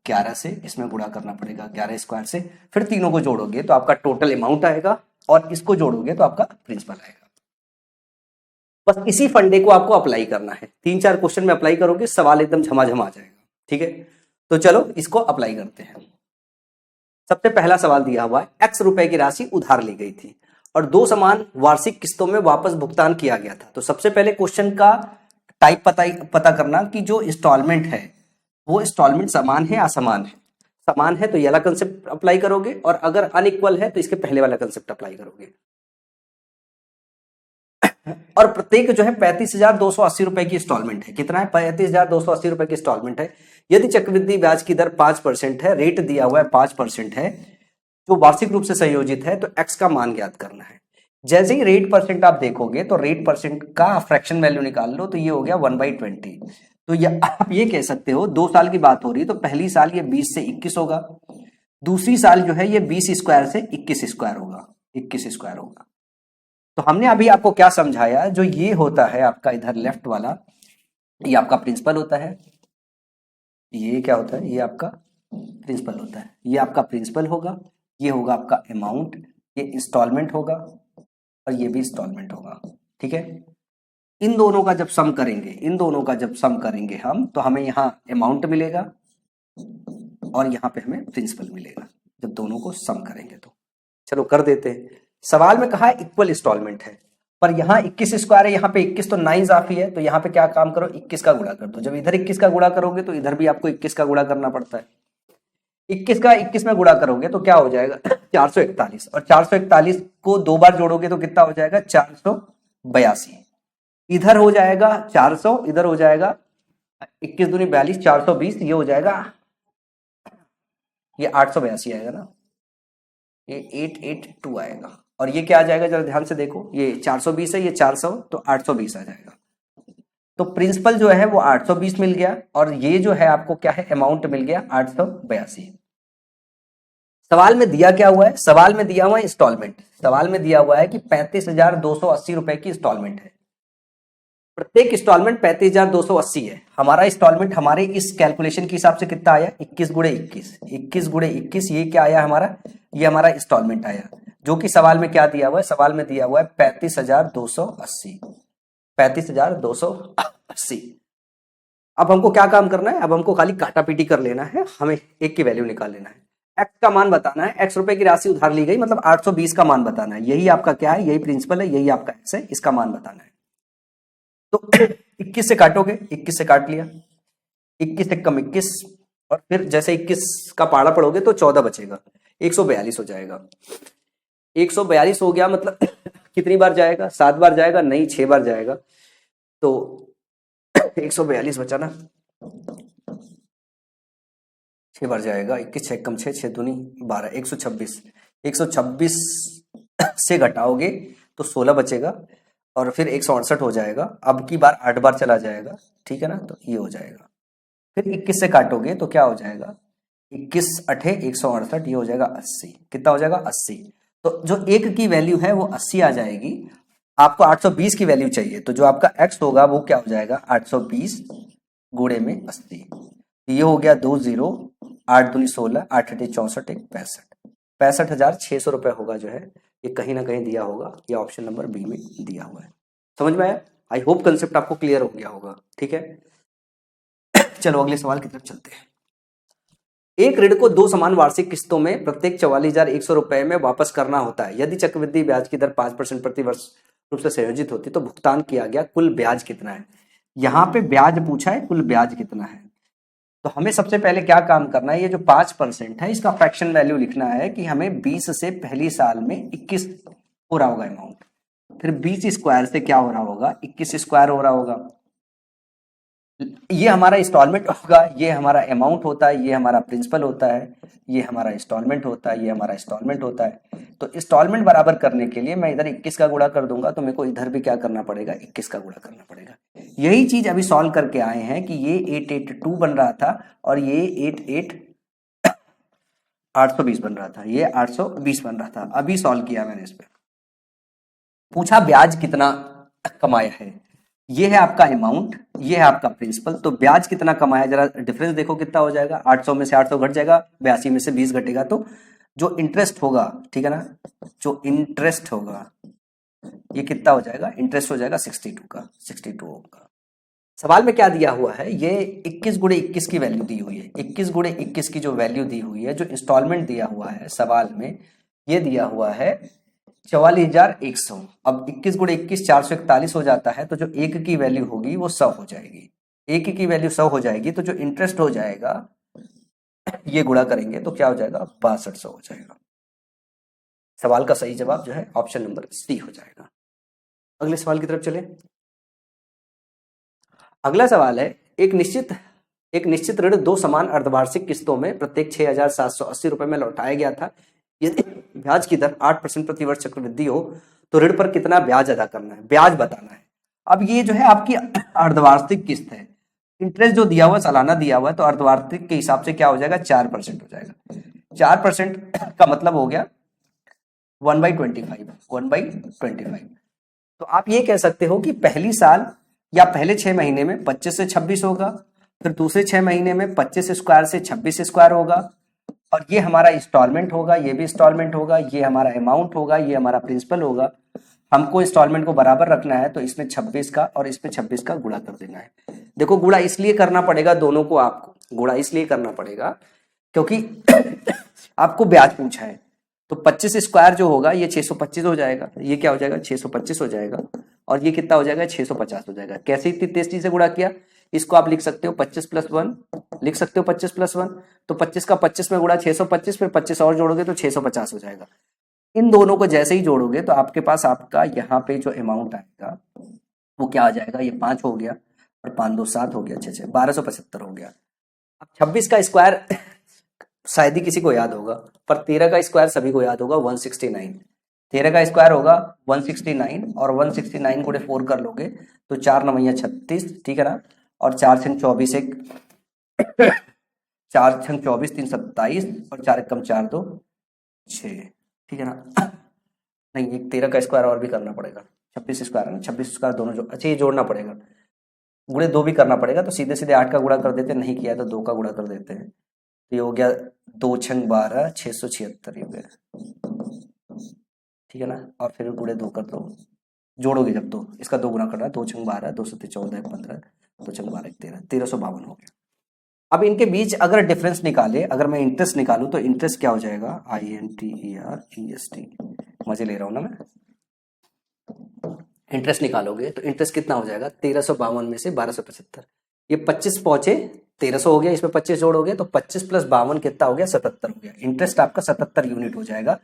11 से, इसमें गुणा करना पड़ेगा 11 स्क्वायर से, फिर तीनों को जोड़ोगे तो आपका टोटल अमाउंट आएगा, और इसको जोड़ोगे तो आपका प्रिंसिपल आएगा। बस इसी फंडे को आपको अप्लाई करना है, 3-4 क्वेश्चन में अप्लाई करोगे, सवाल एकदम झमाझम आ जाएगा, ठीक है? तो चलो इसको अप्लाई करते हैं। सबसे पहला सवाल दिया हुआ है, एक्स रुपए की राशि उधार ली गई थी और दो समान वार्षिक किस्तों में वापस भुगतान किया गया था। तो सबसे पहले क्वेश्चन का टाइप पता करना कि जो इंस्टॉलमेंट है वो इंस्टॉलमेंट समान है असमान है। समान है तो ये वाला कंसेप्ट अप्लाई करोगे, और अगर अनइक्वल है तो इसके पहले वाला कंसेप्ट अप्लाई करोगे। और प्रत्येक जो है 35,280 रुपए की इंस्टॉलमेंट है। कितना है? 35,280 रुपए की इंस्टॉलमेंट है। यदि चक्रवृद्धि ब्याज की दर 5% है, रेट दिया हुआ है 5% है, जो वार्षिक रूप से संयोजित है, तो एक्स का मान ज्ञात करना है। जैसे ही रेट परसेंट आप देखोगे तो रेट परसेंट का फ्रैक्शन वैल्यू निकाल लो, तो ये हो गया 1/20। तो ये आप ये कह सकते हो 2 साल की बात हो रही है, तो पहली साल ये 20 से 21 होगा, दूसरी साल जो है ये 20 स्क्वायर से 21 स्क्वायर होगा, 21 स्क्वायर होगा। तो हमने अभी आपको क्या समझाया, जो ये होता है आपका इधर लेफ्ट वाला, ये आपका प्रिंसिपल होता है। ये क्या होता है? ये आपका प्रिंसिपल होता है। ये आपका प्रिंसिपल होगा, ये होगा आपका अमाउंट, ये इंस्टॉलमेंट होगा और ये भी इंस्टॉलमेंट होगा। ठीक है, इन दोनों का जब सम करेंगे, इन दोनों का जब सम करेंगे हम, तो हमें यहाँ अमाउंट मिलेगा और यहाँ पे हमें प्रिंसिपल मिलेगा जब दोनों को सम करेंगे। तो चलो कर देते हैं। सवाल में कहा है इक्वल इंस्टॉलमेंट है, पर यहाँ 21 स्क्वायर है, यहाँ पे 21 तो 9 इजाफी है, तो यहाँ पे क्या काम करो, 21 का गुणा कर दो। जब इधर 21 का गुणा करोगे तो इधर भी आपको 21 का गुणा करना पड़ता है। 21 का 21 में गुणा करोगे तो क्या हो जाएगा 441, और 441 को 2 बार जोड़ोगे तो कितना हो जाएगा 482। इधर हो जाएगा 400, इधर हो जाएगा 21 दूनी 42, 420, ये हो जाएगा, ये 882 आएगा ना, ये 882 आएगा। और ये क्या आ जाएगा, जरा ध्यान से देखो, ये 420 है, ये 400, तो 820 आ जाएगा। तो प्रिंसिपल जो है वो 820 मिल गया, और ये जो है आपको क्या है, अमाउंट मिल गया 882। सवाल में दिया क्या हुआ है? सवाल में दिया हुआ है इंस्टॉलमेंट। सवाल में दिया हुआ है कि 35,280 रुपए की इंस्टॉलमेंट है। प्रत्येक इंस्टॉलमेंट 35,280 है। हमारा इंस्टॉलमेंट हमारे इस कैलकुलेशन के हिसाब से कितना आया, 21 गुणे 21, 21 गुणे 21, ये क्या आया हमारा, ये हमारा इंस्टॉलमेंट आया, जो कि सवाल में क्या दिया हुआ है, सवाल में दिया हुआ है 35,280, 35,280। अब हमको क्या काम करना है, अब हमको खाली काटा पीटी कर लेना है, हमें एक की वैल्यू निकाल लेना है, एक्स का मान बताना है। एक्स रुपए की राशि उधार ली गई, मतलब 820 का मान बताना है। यही आपका क्या है, यही प्रिंसिपल है, यही आपका एक्स है, इसका मान बताना है। तो 21 से काटोगे, 21 से काट लिया, 21 से कम 21, और फिर जैसे 21 का पाड़ा पड़ोगे तो 14 बचेगा, 142 हो जाएगा। 142 हो गया, मतलब कितनी बार जाएगा, 7 बार जाएगा? नहीं, 6 बार जाएगा। तो 142 बचा ना, 6 बार जाएगा, 21 6 कम 6, 6 दूनी 12, 126। 126 से घटाओगे तो 16 बचेगा, और फिर 168 हो जाएगा। अब की बार 8 बार चला जाएगा, ठीक है ना, तो ये हो जाएगा। फिर 21 से काटोगे तो क्या हो जाएगा, 21 अठे 168, ये हो जाएगा 80। कितना हो जाएगा, 80। तो जो एक की वैल्यू है वो 80 आ जाएगी। आपको 820 की वैल्यू चाहिए, तो जो आपका x होगा वो क्या हो जाएगा, 820 गुणे में 80। ये हो गया 2 0, 8 दूनी 16, 8 अठे 64, 65, 65,600 रुपए होगा जो है, ये कहीं ना कहीं दिया होगा, ये ऑप्शन नंबर बी में दिया हुआ है। समझ में आया? आई होप कंसेप्ट आपको क्लियर हो गया होगा। ठीक है, चलो अगले सवाल की तरफ चलते हैं। एक ऋण को 2 समान वार्षिक किस्तों में प्रत्येक 44,100 रुपए में वापस करना होता है। यदि चक्रवृद्धि ब्याज की दर 5% प्रति वर्ष रूप से संयोजित होती तो भुगतान किया गया कुल ब्याज कितना है। यहाँ पे ब्याज पूछा है, कुल ब्याज कितना है। तो हमें सबसे पहले क्या काम करना है, ये जो 5% है इसका फ्रैक्शन वैल्यू लिखना है कि हमें 20 से पहली साल में 21 हो रहा होगा अमाउंट, फिर 20 स्क्वायर से क्या हो रहा होगा, 21 स्क्वायर हो रहा होगा। ये हमारा इंस्टॉलमेंट होगा, ये हमारा अमाउंट होता है, ये हमारा प्रिंसिपल होता है, ये हमारा इंस्टॉलमेंट होता है, ये हमारा इंस्टॉलमेंट होता है। तो इंस्टॉलमेंट बराबर करने के लिए मैं इधर 21 का गुणा कर दूंगा, तो मेरे को इधर भी क्या करना पड़ेगा, 21 का गुणा करना पड़ेगा। यही चीज अभी सॉल्व करके आए हैं कि ये 882 बन रहा था और ये 820 बन रहा था, ये 820 बन रहा था। अभी सॉल्व किया मैंने इस पे। पूछा ब्याज कितना कमाया है, ये है आपका अमाउंट, ये है आपका प्रिंसिपल। तो ब्याज कितना कमाया, जरा डिफरेंस देखो कितना हो जाएगा, 800 में से 800 घट जाएगा, 82 में से 20 घटेगा, तो जो इंटरेस्ट होगा, ठीक है ना, जो इंटरेस्ट होगा ये कितना हो जाएगा, इंटरेस्ट हो जाएगा 62 का, 62 होगा। सवाल में क्या दिया हुआ है, ये 21 गुणे 21 की वैल्यू दी हुई है। 21 गुणे 21 की जो वैल्यू दी हुई है, जो इंस्टॉलमेंट दिया हुआ है सवाल में, ये दिया हुआ है 44,100। अब 21 गुणे 21 441 हो जाता है, तो जो एक की वैल्यू होगी वो 100 हो जाएगी। एक की वैल्यू 100 हो जाएगी, तो जो इंटरेस्ट हो जाएगा ये गुणा करेंगे तो क्या हो जाएगा, 6200 हो जाएगा। सवाल का सही जवाब जो है ऑप्शन नंबर सी हो जाएगा। अगले सवाल की तरफ चले। अगला सवाल है, एक निश्चित ऋण दो समान अर्धवार्षिक किस्तों में प्रत्येक 6,780 रुपए में लौटाया गया था। यदि ब्याज की दर 8% प्रति वर्ष चक्रवृद्धि हो तो ऋण पर कितना ब्याज अदा करना है, ब्याज बताना है। अब ये जो है आपकी अर्धवार्षिक किस्त है, इंटरेस्ट जो दिया हुआ सालाना दिया हुआ है, तो अर्धवार्षिक के हिसाब से क्या हो जाएगा, 4% हो जाएगा। 4% का मतलब हो गया 1/25, 1/25। तो आप ये कह सकते हो कि पहली साल या पहले 6 महीने में 25 से 26 होगा, फिर दूसरे 6 महीने में 25 स्क्वायर से 26 स्क्वायर होगा, और ये हमारा इंस्टॉलमेंट होगा, ये भी इंस्टॉलमेंट होगा, ये हमारा अमाउंट होगा, ये हमारा प्रिंसिपल होगा। हमको इंस्टॉलमेंट को बराबर रखना है, तो इसमें 26 का और इसमें 26 का गुणा कर देना है। देखो गुणा इसलिए करना पड़ेगा दोनों को, आपको गुणा इसलिए करना पड़ेगा क्योंकि आपको ब्याज पूछा है। तो 25 स्क्वायर जो होगा ये 625 हो जाएगा, ये क्या हो जाएगा 625 हो जाएगा, और ये कितना हो जाएगा 650 हो जाएगा। कैसे इतनी तेजी से गुणा किया, इसको आप लिख सकते हो 25+1, लिख सकते हो 25+1, तो 25 का 25 में गुणा 625, फिर 25 और जोड़ोगे तो 650 हो जाएगा। इन दोनों को जैसे ही जोड़ोगे तो आपके पास आपका यहाँ पे जो अमाउंट आएगा वो क्या आ जाएगा, ये 5 हो गया और 5 2 7 हो गया, 6 1275 हो गया। अब 26 का स्क्वायर शायद ही किसी को याद होगा, पर 13 का स्क्वायर सभी को याद होगा, 169। 13 का स्क्वायर होगा 169, और 169 को 4 कर लोगे तो 4 9 36, ठीक है ना, और 4 6 24 एक 4 6 24 3 27, और 4 1 4 2 6, ठीक है ना। नहीं, एक 13 का स्क्वायर और भी करना पड़ेगा, 26 स्क्वायर है ना, 26 स्क्वायर दोनों जो, अच्छा ये जोड़ना पड़ेगा, गुणे 2 भी करना पड़ेगा, तो सीधे सीधे 8 का गुणा कर देते हैं, नहीं किया है तो 2 का गुणा कर देते हैं। तो ये हो गया 2 6 12 676 हो गया, ठीक है ना, और फिर गुणे 2 कर दो, जोड़ोगे जब तो इसका 2 गुना करना, 2 6 12 2 7 14 15, 2 6 12 13, 1352 हो गया। अब इनके बीच अगर डिफरेंस निकाले, अगर मैं इंटरेस्ट निकालूं तो इंटरेस्ट क्या हो जाएगा, INTEREST, मजे ले रहा हूं ना मैं। इंटरेस्ट निकालोगे तो इंटरेस्ट कितना हो जाएगा, 1352 में से 1275, ये 25 पहुंचे 1300 हो गया, इसमें 25 जोड़ोगे तो 25 + 52 कितना हो गया, 77 हो गया। इंटरेस्ट आपका 77 यूनिट हो जाएगा,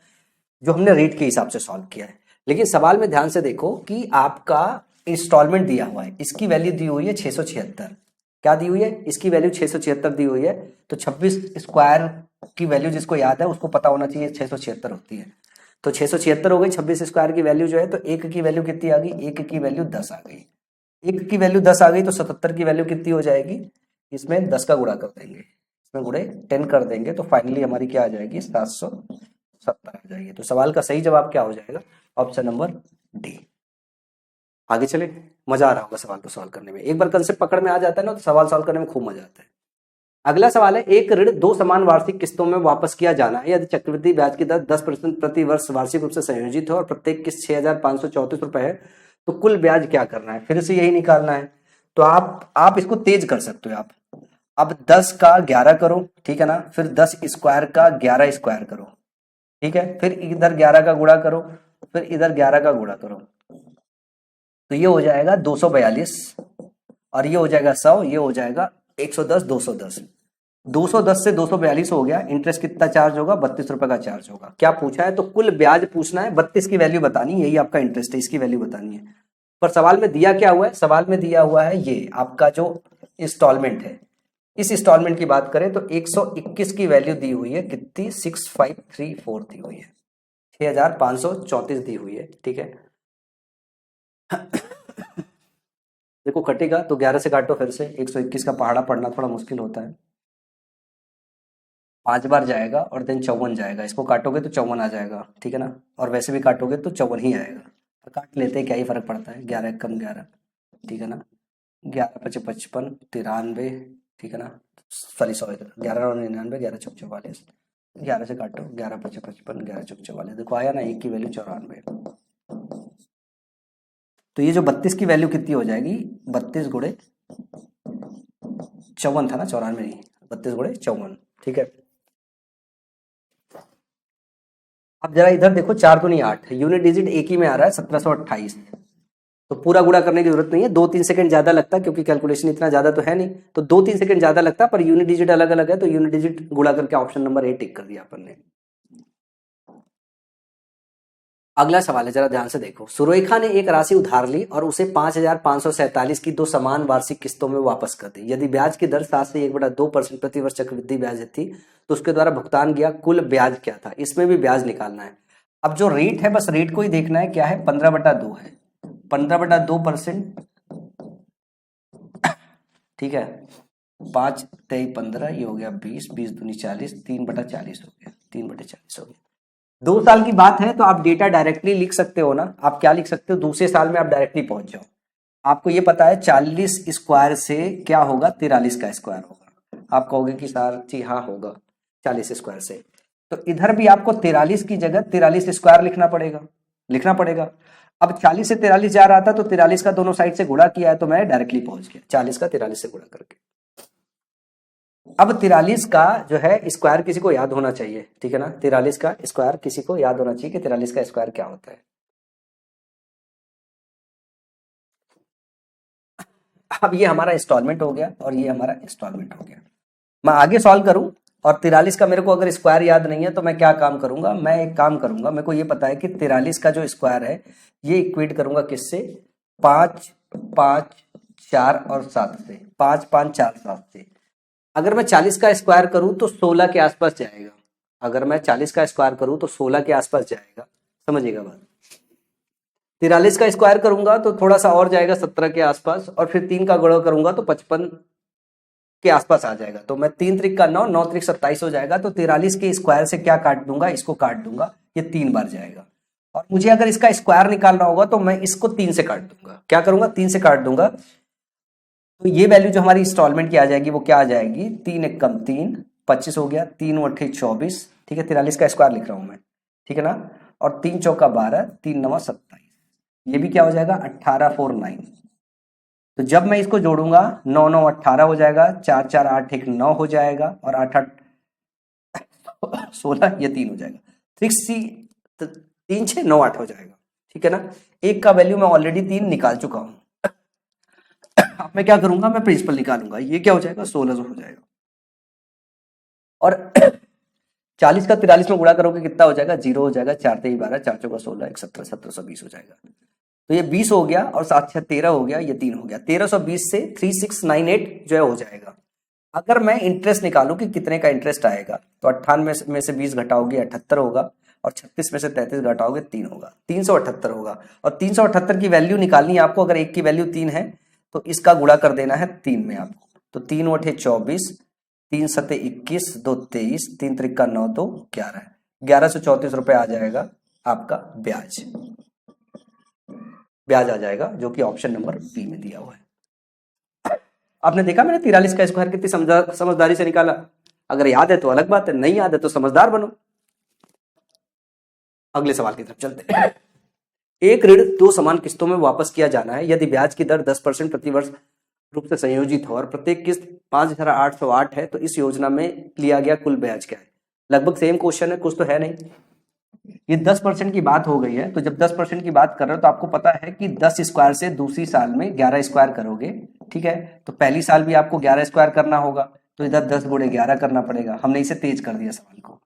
जो हमने रेट के हिसाब से सॉल्व किया है। लेकिन सवाल में ध्यान से देखो कि आपका इंस्टॉलमेंट दिया हुआ है, इसकी वैल्यू दी हुई है 676, क्या दी हुई है, इसकी वैल्यू 676 दी हुई है। तो 26 स्क्वायर की वैल्यू जिसको याद है उसको पता होना चाहिए 676 होती है, तो 676 हो गई 26 स्क्वायर की वैल्यू जो है, तो एक की वैल्यू कितनी आ गई, एक की वैल्यू 10 आ गई। एक की वैल्यू 10 आ गई तो 77 की वैल्यू कितनी हो जाएगी, इसमें 10 का गुणा कर देंगे, इसमें गुणे 10 कर देंगे, तो फाइनली हमारी क्या आ जाएगी, 770 आ जाएगी। तो सवाल का सही जवाब क्या हो जाएगा, ऑप्शन नंबर डी। आगे चले, मजा आ रहा होगा सवाल को सॉल्व करने में, एक बार कंसेप्ट पकड़ में आ जाता है ना तो सवाल सॉल्व करने में खूब मजा आता है। अगला सवाल है, एक ऋण दो समान वार्षिक किस्तों में वापस किया जाना है यदि चक्रवृद्धि ब्याज की दर 10% प्रति वर्ष वार्षिक रूप से संयोजित हो और प्रत्येक किस्त 6,534 रुपए है, तो कुल ब्याज क्या करना है, फिर से यही निकालना है। तो आप इसको तेज कर सकते हो आप। अब 10 का 11 करो, ठीक है ना, फिर 10 स्क्वायर का 11 स्क्वायर करो, ठीक है, फिर इधर 11 का गुणा करो, फिर इधर 11 का गुणा करो, तो ये हो जाएगा 242, और ये हो जाएगा 100, ये हो जाएगा 110, 210, 210 से 242 हो गया। इंटरेस्ट कितना चार्ज होगा, 32 रुपए का चार्ज होगा। क्या पूछा है, तो कुल ब्याज पूछना है, 32 की वैल्यू बतानी, यही आपका इंटरेस्ट है, इसकी वैल्यू बतानी है। पर सवाल में दिया क्या हुआ है, सवाल में दिया हुआ है ये आपका जो इंस्टॉलमेंट है, इस इंस्टॉलमेंट की बात करें तो 121 की वैल्यू दी हुई है, कितनी 6534 दी हुई है, 6534 दी हुई है, ठीक है। देखो कटेगा तो 11 से काटो, फिर से 121 का पहाड़ा पढ़ना थोड़ा मुश्किल होता है, 5 बार जाएगा और देन 54 जाएगा, इसको काटोगे तो 54 आ जाएगा, ठीक है ना, और वैसे भी काटोगे तो 54 ही आएगा, तो काट लेते हैं, क्या ही फर्क पड़ता है, 11 कम 11, ठीक है ना, 11 5 55 93, ठीक है ना, सॉरी 11 और 99, 11 चौक 44, 11 से काटो, 11 5 55, 11 चौक 44, देखो आया ना, एक की वैल्यू 94। तो ये जो 32 की वैल्यू कितनी हो जाएगी, 32 गुणे 54 था ना, 94 नहीं, 32 गुणे 54, ठीक है। अब जरा इधर देखो, 4 दूनी 8, यूनिट डिजिट एक ही में आ रहा है 1728, तो पूरा गुणा करने की जरूरत नहीं है, 2-3 सेकंड ज्यादा लगता है क्योंकि कैलकुलेशन इतना ज्यादा तो है नहीं, तो 2-3 सेकंड ज्यादा लगता है, पर यूनिट डिजिट अलग अलग है तो यूनिट डिजिट गुणा करके ऑप्शन नंबर ए टिक कर दिया अपन ने। अगला सवाल है, जरा ध्यान से देखो। सुरेखा ने एक राशि उधार ली और उसे 5,547 की 2 समान वार्षिक किस्तों में वापस कर दी। यदि ब्याज की दर 7 से 1/2% प्रति वर्ष चक्रवृद्धि ब्याज थी तो उसके द्वारा भुगतान किया कुल ब्याज क्या था? इसमें भी ब्याज निकालना है। अब जो रेट है, बस रेट को ही देखना है, क्या है, 15/2 है, 15/2%, ठीक है। 5 तेई 15, ये हो गया 20, 20 दूनी 40, 3/40 हो गया, 3/40 हो गया। 2 साल की बात है तो आप डेटा डायरेक्टली लिख सकते हो ना, आप क्या लिख सकते हो, दूसरे साल में आप डायरेक्टली पहुंच जाओ। आपको ये पता है 40 स्क्वायर से क्या होगा, 43 का स्क्वायर होगा। आप कहोगे कि सर जी हाँ होगा 40 स्क्वायर से, तो इधर भी आपको 43 की जगह 43 स्क्वायर लिखना पड़ेगा। अब 40 से 43 जा रहा था तो 43 का दोनों साइड से गुणा किया है तो मैं डायरेक्टली पहुंच गया 40 का 43 से गुणा करके। अब 43 का जो है स्क्वायर किसी को याद होना चाहिए, ठीक है ना, 43 का स्क्वायर किसी को याद होना चाहिए कि 43 का स्क्वायर क्या होता है। अब ये हमारा इंस्टॉलमेंट हो गया और ये हमारा इंस्टॉलमेंट हो गया। मैं आगे सॉल्व करूं और 43 का मेरे को अगर स्क्वायर याद नहीं है तो मैं क्या काम करूंगा, मैं एक काम करूंगा, मेरे को ये पता है कि 43 का जो स्क्वायर है ये इक्वेट करूंगा किससे, 5, 5, 4 और 7 से, 5, 5, 4, 7 से। अगर मैं 40 का स्क्वायर करूं तो 16 के आसपास जाएगा, अगर मैं 40 का स्क्वायर करूं तो 16 के आसपास जाएगा, समझिएगा बात। 43 का स्क्वायर करूंगा तो थोड़ा सा और जाएगा 17 के आसपास, और फिर 3 का गुणा करूंगा तो 55 के आसपास आ जाएगा। तो मैं 3 त्रिक का 9, 9 त्रिक 27 हो जाएगा। तो 43 के स्क्वायर से क्या काट दूंगा, इसको काट दूंगा, ये 3 बार जाएगा। और मुझे अगर इसका स्क्वायर निकालना होगा तो मैं इसको 3 से काट दूंगा, क्या करूंगा, 3 से काट दूंगा। तो ये वैल्यू जो हमारी इंस्टॉलमेंट की आ जाएगी वो क्या आ जाएगी, 3 एक कम 3, 25 हो गया, 3 अट्ठे 24, ठीक है, 43 का स्क्वायर लिख रहा हूं मैं, ठीक है ना, और 3 चौका 12, 3 नवा 27, ये भी क्या हो जाएगा 1849। तो जब मैं इसको जोड़ूंगा 9 9 18 हो जाएगा, 4 4 8 1 9 हो जाएगा, और 8 8 16, ये 3 हो जाएगा, 3 6 9 8 हो जाएगा, ठीक है ना। एक का वैल्यू मैं ऑलरेडी 3 निकाल चुका हूं। अब मैं क्या करूंगा, मैं प्रिंसिपल निकालूंगा, ये क्या हो जाएगा 1600 हो जाएगा। और 40 का 43 में गुणा करोगे कितना हो जाएगा, 0 हो जाएगा, 4 3 12, 4 चौका 16, 1 17, 1720 हो जाएगा। तो ये 20 हो गया और 7 6 13 हो गया, ये 3 हो गया, 1320 से 3698 जो है हो जाएगा। अगर मैं इंटरेस्ट निकालूं कि कितने का इंटरेस्ट आएगा तो 98 में से 20 घटाओगे 78 होगा, और 36 में से 33 घटाओगे 3 होगा, 378 होगा। और 378 की वैल्यू निकालनी है आपको, अगर एक की वैल्यू 3 है तो इसका गुणा कर देना है 3 में आपको। तो 3 अठे 24, 3 सते 21, 2 23, 3 त्रिक 9 2 11, 1134 रुपए आ जाएगा आपका ब्याज आ जाएगा, जो कि ऑप्शन नंबर बी में दिया हुआ है। आपने देखा मैंने 43 का स्क्वायर कितनी समझदारी से निकाला। अगर याद है तो अलग बात है, नहीं याद है तो समझदार बनो। अगले सवाल की तरफ चलते हैं। एक ऋण 2 समान किस्तों में वापस किया जाना है यदि ब्याज की दर 10% प्रति वर्ष रूप से संयोजित हो और प्रत्येक किस्त 5808 है, तो इस योजना में लिया गया कुल ब्याज क्या है। लगभग सेम क्वेश्चन है, कुछ तो है नहीं। ये 10% की बात हो गई है, तो जब 10% की बात कर रहे हो तो आपको पता है कि 10 स्क्वायर से दूसरी साल में 11 स्क्वायर करोगे, ठीक है। तो पहली साल भी आपको 11 स्क्वायर करना होगा, तो इधर 10 गुणे 11 करना पड़ेगा। हमने इसे तेज कर दिया सवाल को।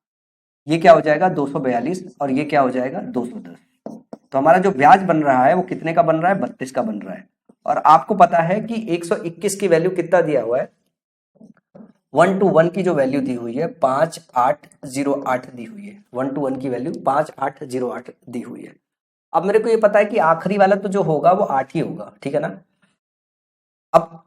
ये क्या हो जाएगा 242, और ये क्या हो जाएगा 210। तो हमारा जो ब्याज बन रहा है वो कितने का बन रहा है, 32 का बन रहा है। और आपको पता है कि 121 की वैल्यू कितना दिया हुआ है, 1 to 1 की जो वैल्यू दी हुई है 5808 दी हुई है, 1 to 1 की वैल्यू 5808 दी हुई है। अब मेरे को ये पता है कि आखिरी वाला तो जो होगा वो 8 ही होगा, ठीक है ना। अब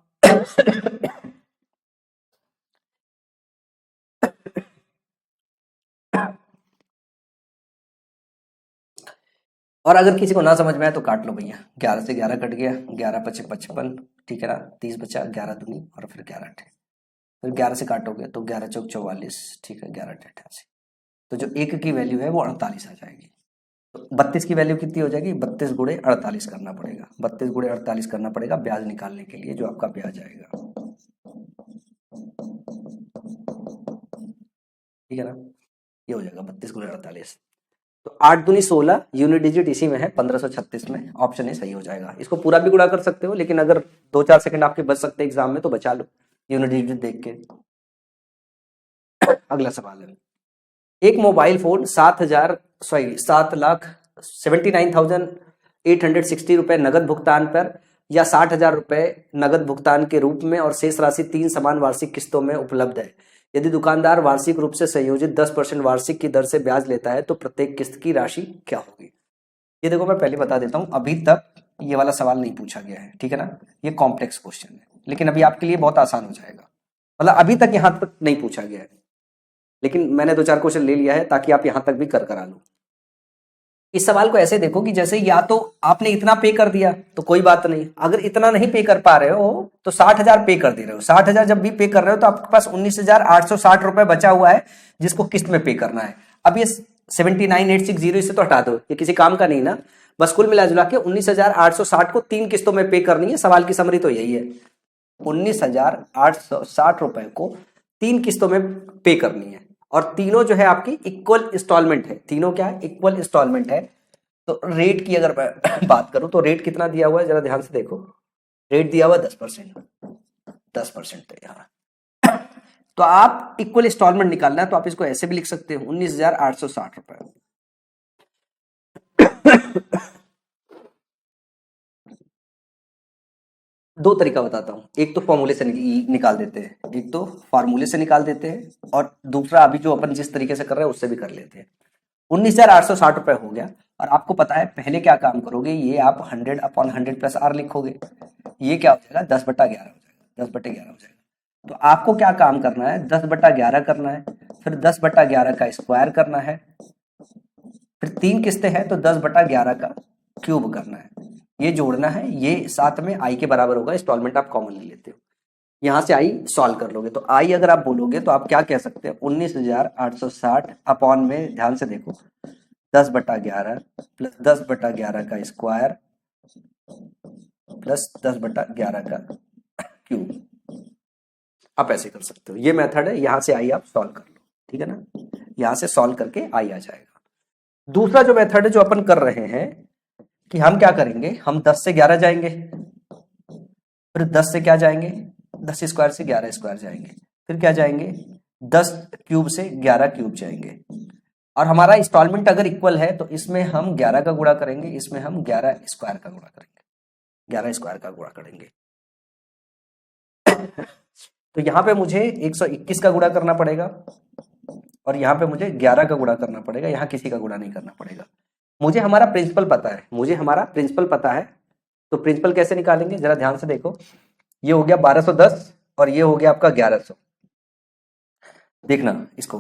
और अगर किसी को ना समझ में आए तो काट लो भैया, 11 से 11 कट गया, 11 पचे 55, ठीक है ना, 30 बचा, 11 दूनी और फिर 11 अठे, फिर 11 से काटोगे तो 11 चौक 44, ठीक है, 11 अठे 88। तो जो एक की वैल्यू है वो 48 आ जाएगी। तो 32 की वैल्यू कितनी हो जाएगी, 32 गुणे 48 करना पड़ेगा, 32 गुणे 48 करना पड़ेगा ब्याज निकालने के लिए, जो आपका ब्याज आएगा। ठीक है ना, ये हो जाएगा 32 गुना 48। तो 8 दूनी 16, यूनिट डिजिट इसी में है 1536 में, ऑप्शन ए सही हो जाएगा। इसको पूरा भी गुणा कर सकते हो, लेकिन अगर 2-4 सेकंड आपके बच सकते हैं एग्जाम में तो बचा लो यूनिट डिजिट देख के। अगला सवाल है, एक मोबाइल फोन 7,79,860 रुपए नगद भुगतान पर या 60,000 रुपए नगद भुगतान के रूप में और शेष राशि 3 समान वार्षिक किस्तों में उपलब्ध है। यदि दुकानदार वार्षिक रूप से संयोजित 10% वार्षिक की दर से ब्याज लेता है तो प्रत्येक किस्त की राशि क्या होगी। ये देखो मैं पहले बता देता हूं, अभी तक ये वाला सवाल नहीं पूछा गया है, ठीक है ना, ये कॉम्प्लेक्स क्वेश्चन है, लेकिन अभी आपके लिए बहुत आसान हो जाएगा। मतलब अभी तक यहां तक नहीं पूछा गया है, लेकिन मैंने 2-4 क्वेश्चन ले लिया है ताकि आप यहां तक भी कर करा लो। इस सवाल को ऐसे देखो कि जैसे या तो आपने इतना पे कर दिया तो कोई बात नहीं, अगर इतना नहीं पे कर पा रहे हो तो 60,000 पे कर दे रहे हो। 60,000 जब भी पे कर रहे हो तो आपके पास 19,860 रुपए बचा हुआ है जिसको किस्त में पे करना है। अब ये 79,860 इसे तो हटा दो, ये किसी काम का नहीं ना, बस कुल मिला जुला के 19,860 को 3 किस्तों में पे करनी है। सवाल की समरी तो यही है, 19,860 रुपए को 3 किस्तों में पे करनी है, और तीनों जो है आपकी इक्वल इंस्टॉलमेंट है। तीनों क्या है, इक्वल इंस्टॉलमेंट है। तो रेट की अगर मैं बात करूं तो रेट कितना दिया हुआ है, जरा ध्यान से देखो, रेट दिया हुआ 10%, 10% तो यहाँ। तो आप इक्वल इंस्टॉलमेंट निकालना है तो आप इसको ऐसे भी लिख सकते हो, 19,860 रुपए। दो तरीका बताता हूं, एक तो फॉर्मूले से निकाल देते हैं, एक तो फार्मूले से निकाल देते हैं, और दूसरा अभी जो अपन जिस तरीके से कर रहे हैं उससे भी कर लेते हैं। 19,860 रुपए हो गया, और आपको पता है पहले क्या काम करोगे, ये आप 100/100 प्लस आर लिखोगे, ये क्या हो जाएगा 10/11 हो जाएगा, 10/11 हो जाएगा। तो आपको क्या काम करना है, 10/11 करना है, फिर 10/11 का स्क्वायर करना है, फिर 3 किस्तें हैं तो 10/11 का क्यूब करना है, ये जोड़ना है, ये साथ में आई के बराबर होगा, इंस्टॉलमेंट आप कॉमन ले लेते हो, यहां से आई सॉल्व कर लोगे। तो आई अगर आप बोलोगे तो आप क्या कह सकते हैं, 19,860 अपॉन में, ध्यान से देखो, 10/11 प्लस 10/11 का स्क्वायर प्लस 10/11 का क्यूब। आप ऐसे कर सकते हो, ये मेथड है, यहां से आई आप सॉल्व कर लो, ठीक है ना, यहां से सॉल्व करके आई आ जाएगा। दूसरा जो मेथड है जो अपन कर रहे हैं कि हम क्या करेंगे, हम 10 से 11 जाएंगे, फिर 10 से क्या जाएंगे, 10 स्क्वायर से 11 स्क्वायर जाएंगे, फिर क्या जाएंगे 10 क्यूब से 11 क्यूब जाएंगे, और हमारा इंस्टॉलमेंट अगर इक्वल है तो इसमें हम 11 का गुणा करेंगे, इसमें हम 11 स्क्वायर का गुणा करेंगे, 11 स्क्वायर का गुणा करेंगे। तो यहां पे मुझे 121 का गुणा करना पड़ेगा, और यहां पे मुझे 11 का गुणा करना पड़ेगा, यहां किसी का गुणा नहीं करना पड़ेगा। मुझे हमारा प्रिंसिपल पता है, मुझे हमारा प्रिंसिपल पता है, तो प्रिंसिपल कैसे निकालेंगे, जरा ध्यान से देखो, ये हो गया 1210 और ये हो गया आपका 1100, देखना इसको,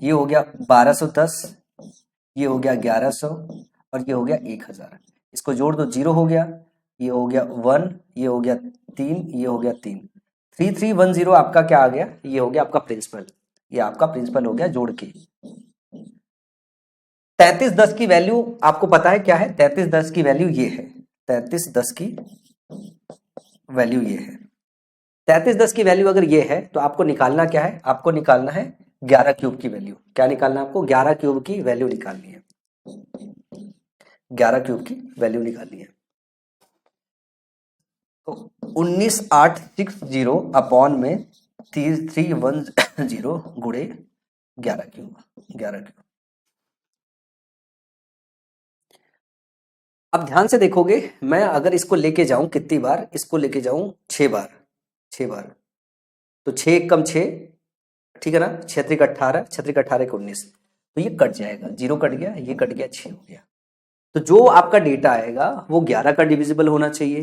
ये हो गया 1210, ये हो गया 1100 और ये हो गया 1000, इसको जोड़ दो, 0 हो गया, ये हो गया 1, ये हो गया 3, ये हो गया 3, 3310 आपका क्या आ गया, ये हो गया आपका प्रिंसिपल, ये आपका प्रिंसिपल हो गया जोड़ के। 3310 की वैल्यू आपको पता है क्या है, 3310 की वैल्यू ये है, 3310 की वैल्यू ये है, 3310 की वैल्यू अगर ये है तो आपको निकालना क्या है, आपको निकालना है 11 क्यूब की वैल्यू। क्या निकालना है आपको, 11 क्यूब की वैल्यू निकालनी है, 11 क्यूब की वैल्यू निकालनी है। तो 19,860 अपॉन में 3310 गुणे 11 क्यूब, 11 क्यूब। अब ध्यान से देखोगे, मैं अगर इसको लेके जाऊं कितनी बार, इसको लेके जाऊं 6 बार, 6 बार, तो 6 कम 6, ठीक है ना, 6 18, 6 18 19, तो ये कट जाएगा, 0 कट गया, ये कट गया, 6 हो गया। तो जो आपका डेटा आएगा वो 11 का डिविजिबल होना चाहिए,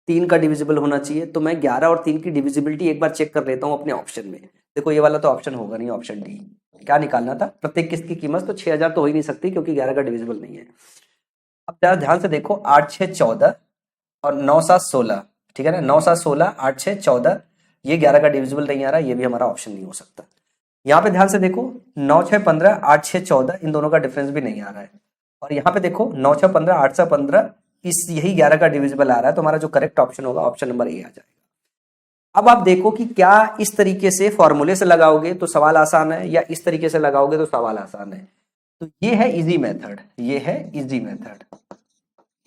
3 का डिविजिबल होना चाहिए। तो मैं 11 और 3 की डिविजिबिलिटी एक बार चेक कर लेता हूं अपने ऑप्शन में। देखो ये वाला तो ऑप्शन होगा नहीं, ऑप्शन डी। क्या निकालना था, प्रत्येक किस्त की कीमत, तो 6000 तो हो ही नहीं सकती क्योंकि 11 का डिविजिबल नहीं है। अब जरा ध्यान से देखो, 8 6 14 और 9 7 16, ठीक है ना, 9 7 16, 8 6 14, ये 11 का डिविजिबल नहीं आ रहा, ये भी हमारा ऑप्शन नहीं हो सकता। यहाँ पे ध्यान से देखो, 9 6 15, 8 6 14, इन दोनों का डिफरेंस भी नहीं आ रहा है। और यहाँ पे देखो 9 6 15, 8 6 15, इस यही 11 का डिविजिबल आ रहा है, तो हमारा जो करेक्ट ऑप्शन होगा ऑप्शन नंबर ए आ जाएगा। अब आप देखो कि क्या इस तरीके से फॉर्मूले से लगाओगे तो सवाल आसान है या इस तरीके से लगाओगे तो सवाल आसान है। तो ये है इजी मेथड, ये है इजी मेथड,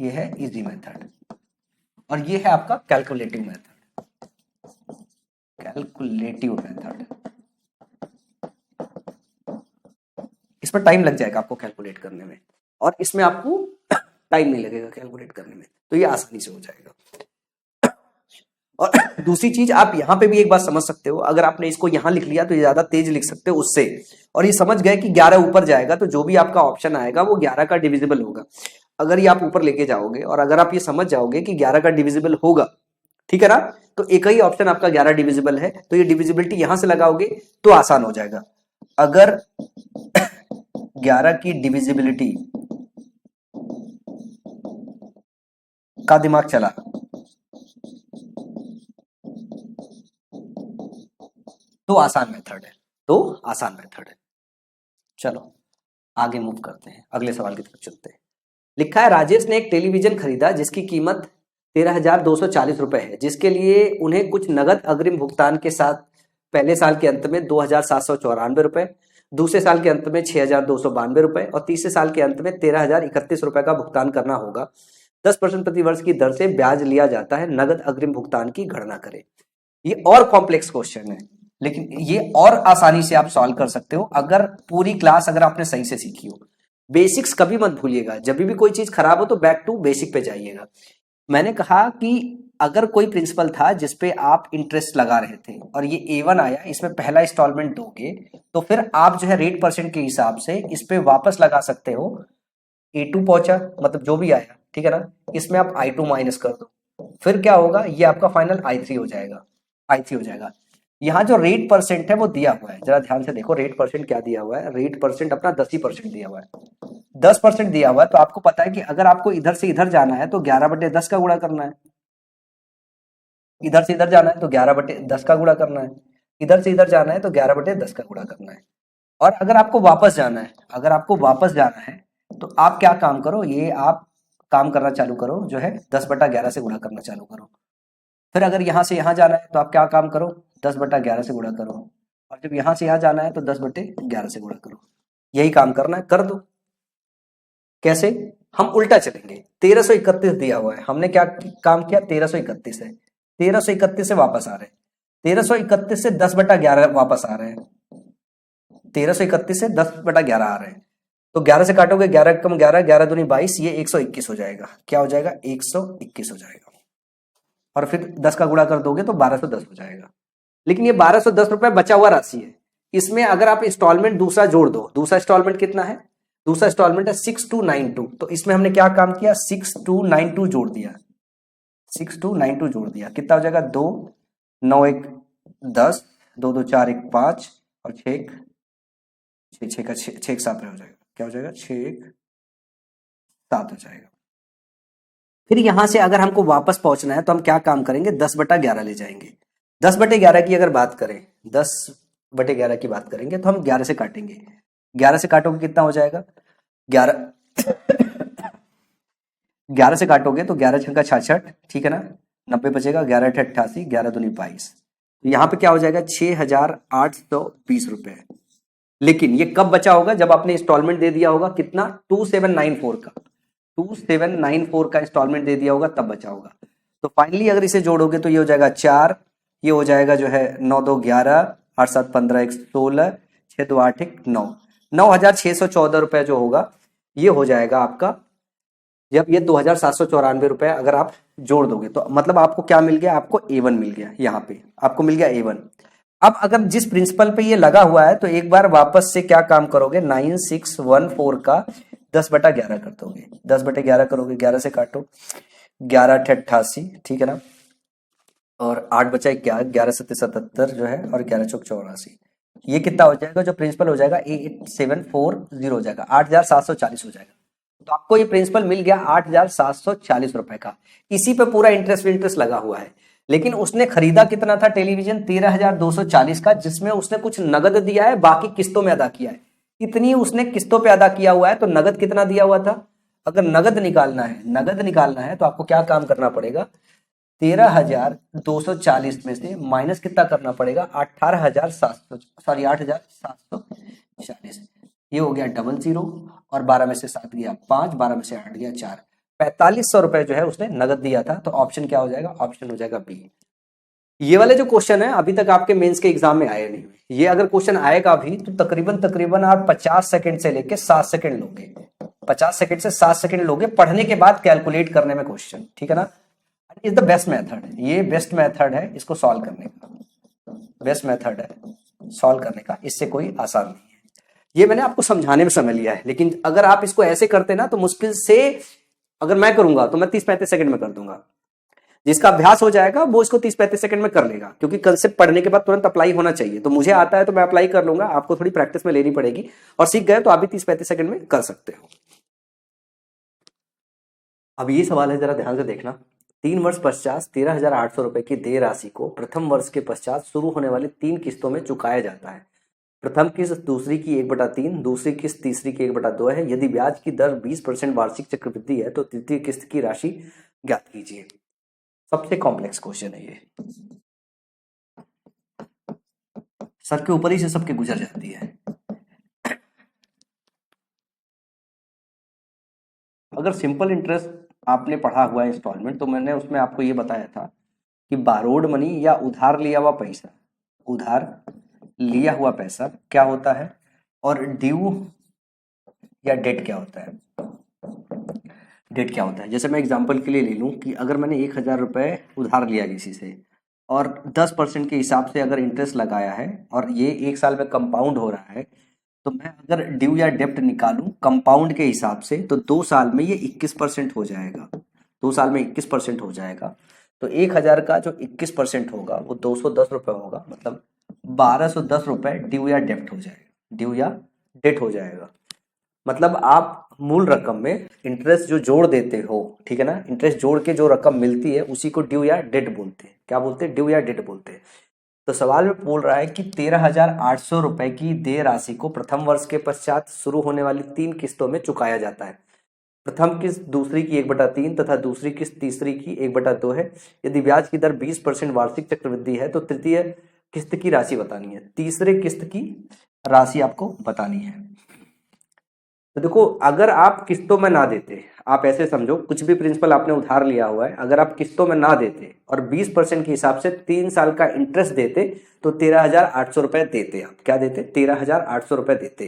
ये है इजी मेथड, और ये है आपका कैलकुलेटिव मेथड, कैलकुलेटिव मेथड। इस पर टाइम लग जाएगा आपको कैलकुलेट करने में, और इसमें आपको टाइम नहीं लगेगा कैलकुलेट करने में, तो ये आसानी से हो जाएगा। और दूसरी चीज आप यहां पे भी एक बात समझ सकते हो, अगर आपने इसको यहां लिख लिया तो ये ज्यादा तेज लिख सकते हो उससे, और ये समझ गए कि 11 ऊपर जाएगा तो जो भी आपका ऑप्शन आएगा वो 11 का डिविजिबल होगा। अगर ये आप ऊपर लेके जाओगे और अगर आप ये समझ जाओगे कि 11 का डिविजिबल होगा, ठीक है ना, तो एक ही ऑप्शन आपका 11 डिविजिबल है, तो ये डिविजिबिलिटी यहां से लगाओगे तो आसान हो जाएगा। अगर 11 की डिविजिबिलिटी का दिमाग चला तो आसान मेथड है, तो आसान मेथड है। चलो आगे मूव करते हैं, अगले सवाल की तरफ चलते हैं। लिखा है राजेश ने एक टेलीविजन खरीदा जिसकी कीमत 13,240 रुपए है, जिसके लिए उन्हें कुछ नगद अग्रिम भुगतान के साथ पहले साल के अंत में 2,794 रुपए, दूसरे साल के अंत में 6,292 रुपए और तीसरे साल के अंत में 13,031 रुपए का भुगतान करना होगा। 10% प्रतिवर्ष की दर से ब्याज लिया जाता है, नगद अग्रिम भुगतान की गणना करें। ये और कॉम्प्लेक्स क्वेश्चन है, लेकिन ये और आसानी से आप सॉल्व कर सकते हो अगर पूरी क्लास अगर आपने सही से सीखी हो। बेसिक्स कभी मत भूलिएगा, जब भी कोई चीज खराब हो तो बैक टू बेसिक पे जाइएगा। मैंने कहा कि अगर कोई प्रिंसिपल था जिसपे आप इंटरेस्ट लगा रहे थे और ये A1 आया, इसमें पहला इंस्टॉलमेंट दोगे तो फिर आप जो है रेट परसेंट के हिसाब से इस पे वापस लगा सकते हो। A2 पहुंचा मतलब जो भी आया, ठीक है ना, इसमें आप I2 माइनस कर दो, फिर क्या होगा, ये आपका फाइनल I3 हो जाएगा, I3 हो जाएगा। यहाँ जो रेट परसेंट है वो दिया हुआ है, जरा ध्यान से देखो रेट परसेंट क्या दिया हुआ है। रेट परसेंट अपना 10% दिया हुआ है, 10% दिया हुआ है, तो आपको पता है कि अगर आपको इधर से इधर जाना है तो 11/10 का गुणा करना है, इधर से इधर जाना है तो 11/10 का गुणा करना है, इधर से इधर जाना है तो 11/10 का गुणा करना है। और अगर आपको वापस जाना है, अगर आपको वापस जाना है तो आप क्या काम करो, ये आप काम करना चालू करो, जो है 10/11 से गुणा करना चालू करो। फिर अगर यहां से यहां जाना है तो आप क्या काम करो, 10/11 से गुणा करो, और जब यहां से यहां जाना है तो 10/11 से गुणा करो। यही काम करना है, कर दो। कैसे, हम उल्टा चलेंगे। 1331 दिया हुआ है, हमने क्या काम किया, 1331 है, 1331 से वापस आ रहे हैं, 1331 से 10/11 वापस आ रहे हैं, 1331 से 10/11 आ रहे हैं, तो 11 से काटोगे, 11 कम 11, 11 दूनी 22, ये 121 हो जाएगा। क्या हो जाएगा, 121 हो जाएगा। और फिर 10 का गुणा कर दोगे तो 1210 हो जाएगा। लेकिन ये 1210 रुपए बचा हुआ राशि है, इसमें अगर आप इंस्टॉलमेंट दूसरा जोड़ दो, दूसरा इंस्टॉलमेंट कितना है, दूसरा इंस्टॉलमेंट है 6292, तो इसमें हमने क्या काम किया, 6292 जोड़ दिया, 6292 जोड़ दिया, कितना हो जाएगा, 2 9 1 10, 2 2 4 1 5 और 6 6 का 6 7 हो जाएगा। क्या हो जाएगा, 6 7 हो जाएगा। फिर यहां से अगर हमको वापस पहुंचना है तो हम क्या काम करेंगे, 10/11 ले जाएंगे। 10/11 की अगर बात करें, 10/11 की बात करेंगे तो हम 11 से काटेंगे, 11 से काटोगे कितना हो जाएगा, 11 11 से काटोगे तो 11 छक्का 66, ठीक है ना, 90 बचेगा, 11 8 88, 11 दूनी 22, तो यहाँ पे क्या हो जाएगा, 6,820 रुपए। लेकिन ये कब बचा होगा, जब आपने इंस्टॉलमेंट दे दिया होगा कितना, 2794 का, 2794 का इंस्टॉलमेंट दे दिया होगा तब बचा होगा। तो फाइनली अगर इसे जोड़ोगे तो ये हो जाएगा 4, ये हो जाएगा जो है 9 2 11, 8 7 15 1 16, 6 2 8 1 9, 9,614 रुपए जो होगा ये हो जाएगा आपका, जब ये 2,794 रुपए अगर आप जोड़ दोगे तो मतलब आपको क्या मिल गया, आपको A1 मिल गया, यहाँ पे आपको मिल गया A1। अब अगर जिस प्रिंसिपल पे ये लगा हुआ है तो एक बार वापस से क्या काम करोगे, 9614 का 10/11 कर दोगे, 10/11 करोगे, 11 से काटो, 11 8 88, ठीक है ना, और 8 बचा 11 7 77 जो है, और 11 चौक 84, ये कितना हो जाएगा, जो प्रिंसिपल हो जाएगा 8740 हो जाएगा, 8,740 हो जाएगा। तो आपको ये प्रिंसिपल मिल गया 8,740 रुपए का। इसी पे पूरा इंटरेस्ट लगा हुआ है। लेकिन उसने खरीदा कितना था टेलीविजन, 13,240 का, जिसमें उसने कुछ नगद दिया है, बाकी किस्तों में अदा किया है। इतनी उसने किस्तों पे अदा किया हुआ है, तो नगद कितना दिया हुआ था। अगर नगद निकालना है तो आपको क्या काम करना पड़ेगा, 13,240 में से माइनस कितना करना पड़ेगा, 18,700, सॉरी 8,740, ये हो गया 00, और 12 में से 7 गया 5, 12 में से 8 गया 4, 4500 रुपए जो है उसने नगद दिया था। तो ऑप्शन क्या हो जाएगा, ऑप्शन हो जाएगा बी। ये वाले जो क्वेश्चन है अभी तक आपके मेंस के एग्जाम में आए नहीं, ये अगर क्वेश्चन आएगा भी तो तकरीबन आप 50 सेकंड से लेके 7 सेकंड लोगे, 50 सेकंड से 7 सेकंड लोगे पढ़ने के बाद कैलकुलेट करने में क्वेश्चन, ठीक है ना। इज द बेस्ट मेथड, ये बेस्ट मेथड है इसको सॉल्व करने का, बेस्ट मेथड है सॉल्व करने का, इससे कोई आसान नहीं है। ये मैंने आपको समझाने में समय लिया है, लेकिन अगर आप इसको ऐसे करते ना तो मुश्किल से, अगर मैं करूंगा तो मैं 30-35 सेकंड में कर दूंगा, जिसका अभ्यास हो जाएगा वो इसको 30-35 सेकंड में कर लेगा, क्योंकि कंसेप्ट पढ़ने के बाद तुरंत अप्लाई होना चाहिए। तो मुझे आता है तो मैं अप्लाई कर लूंगा, आपको थोड़ी प्रैक्टिस में लेनी पड़ेगी, और सीख गए तो आप भी 30-35 सेकंड में कर सकते हो। अब ये सवाल है, जरा ध्यान से देखना। 3 वर्ष पश्चात 13,800 रुपए की देय राशि को प्रथम वर्ष के पश्चात शुरू होने वाली 3 किस्तों में चुकाया जाता है। प्रथम किस्त दूसरी की 1/3, दूसरी किस्त तीसरी की 1/2 है। यदि ब्याज की दर 20% वार्षिक चक्रवृद्धि है तो तृतीय किस्त की राशि ज्ञात कीजिए। सबसे कॉम्प्लेक्स क्वेश्चन है ये, सर के ऊपर ही से सबके गुजर जाती है। अगर सिंपल इंटरेस्ट आपने पढ़ा हुआ है इंस्टॉलमेंट, तो मैंने उसमें आपको ये बताया था कि बारोड मनी या उधार लिया हुआ पैसा, उधार लिया हुआ पैसा क्या होता है, और ड्यू या डेट क्या होता है। डेट क्या होता है, जैसे मैं एग्जांपल के लिए ले लूं कि अगर मैंने 1,000 रुपए उधार लिया किसी से, और 10% के हिसाब से अगर इंटरेस्ट लगाया है, और ये 1 साल में कंपाउंड हो रहा है, तो मैं अगर ड्यू या डेप्ट निकालूं कंपाउंड के हिसाब से, तो 2 साल में ये 21% हो जाएगा, 2 साल में 21% हो जाएगा। तो 1,000 का जो 21% होगा वो 210 रुपये होगा, मतलब 1,210 रुपये ड्यू या डेप्ट हो जाएगा, ड्यू या डेट हो जाएगा। मतलब आप मूल रकम में इंटरेस्ट जो जोड़ देते हो, ठीक है ना, इंटरेस्ट जोड़ के जो रकम मिलती है उसी को ड्यू या डेट बोलते हैं। क्या बोलते हैं, ड्यू या डेट बोलते हैं। तो सवाल में बोल रहा है कि 13,800 रुपए की देय राशि को प्रथम वर्ष के पश्चात शुरू होने वाली 3 किस्तों में चुकाया जाता है। प्रथम किस्त दूसरी की 1/3 तथा दूसरी किस्त तीसरी की 1/2 है। यदि ब्याज की दर 20% वार्षिक चक्रवृद्धि है तो तृतीय किस्त की राशि बतानी है, तीसरे किस्त की राशि आपको बतानी है। तो देखो, अगर आप किस्तों में ना देते, आप ऐसे समझो कुछ भी प्रिंसिपल आपने उधार लिया हुआ है, अगर आप किस्तों में ना देते और 20% के हिसाब से 3 साल का इंटरेस्ट देते तो 13,800 रुपए देते। आप क्या देते, 13,800 रुपए देते।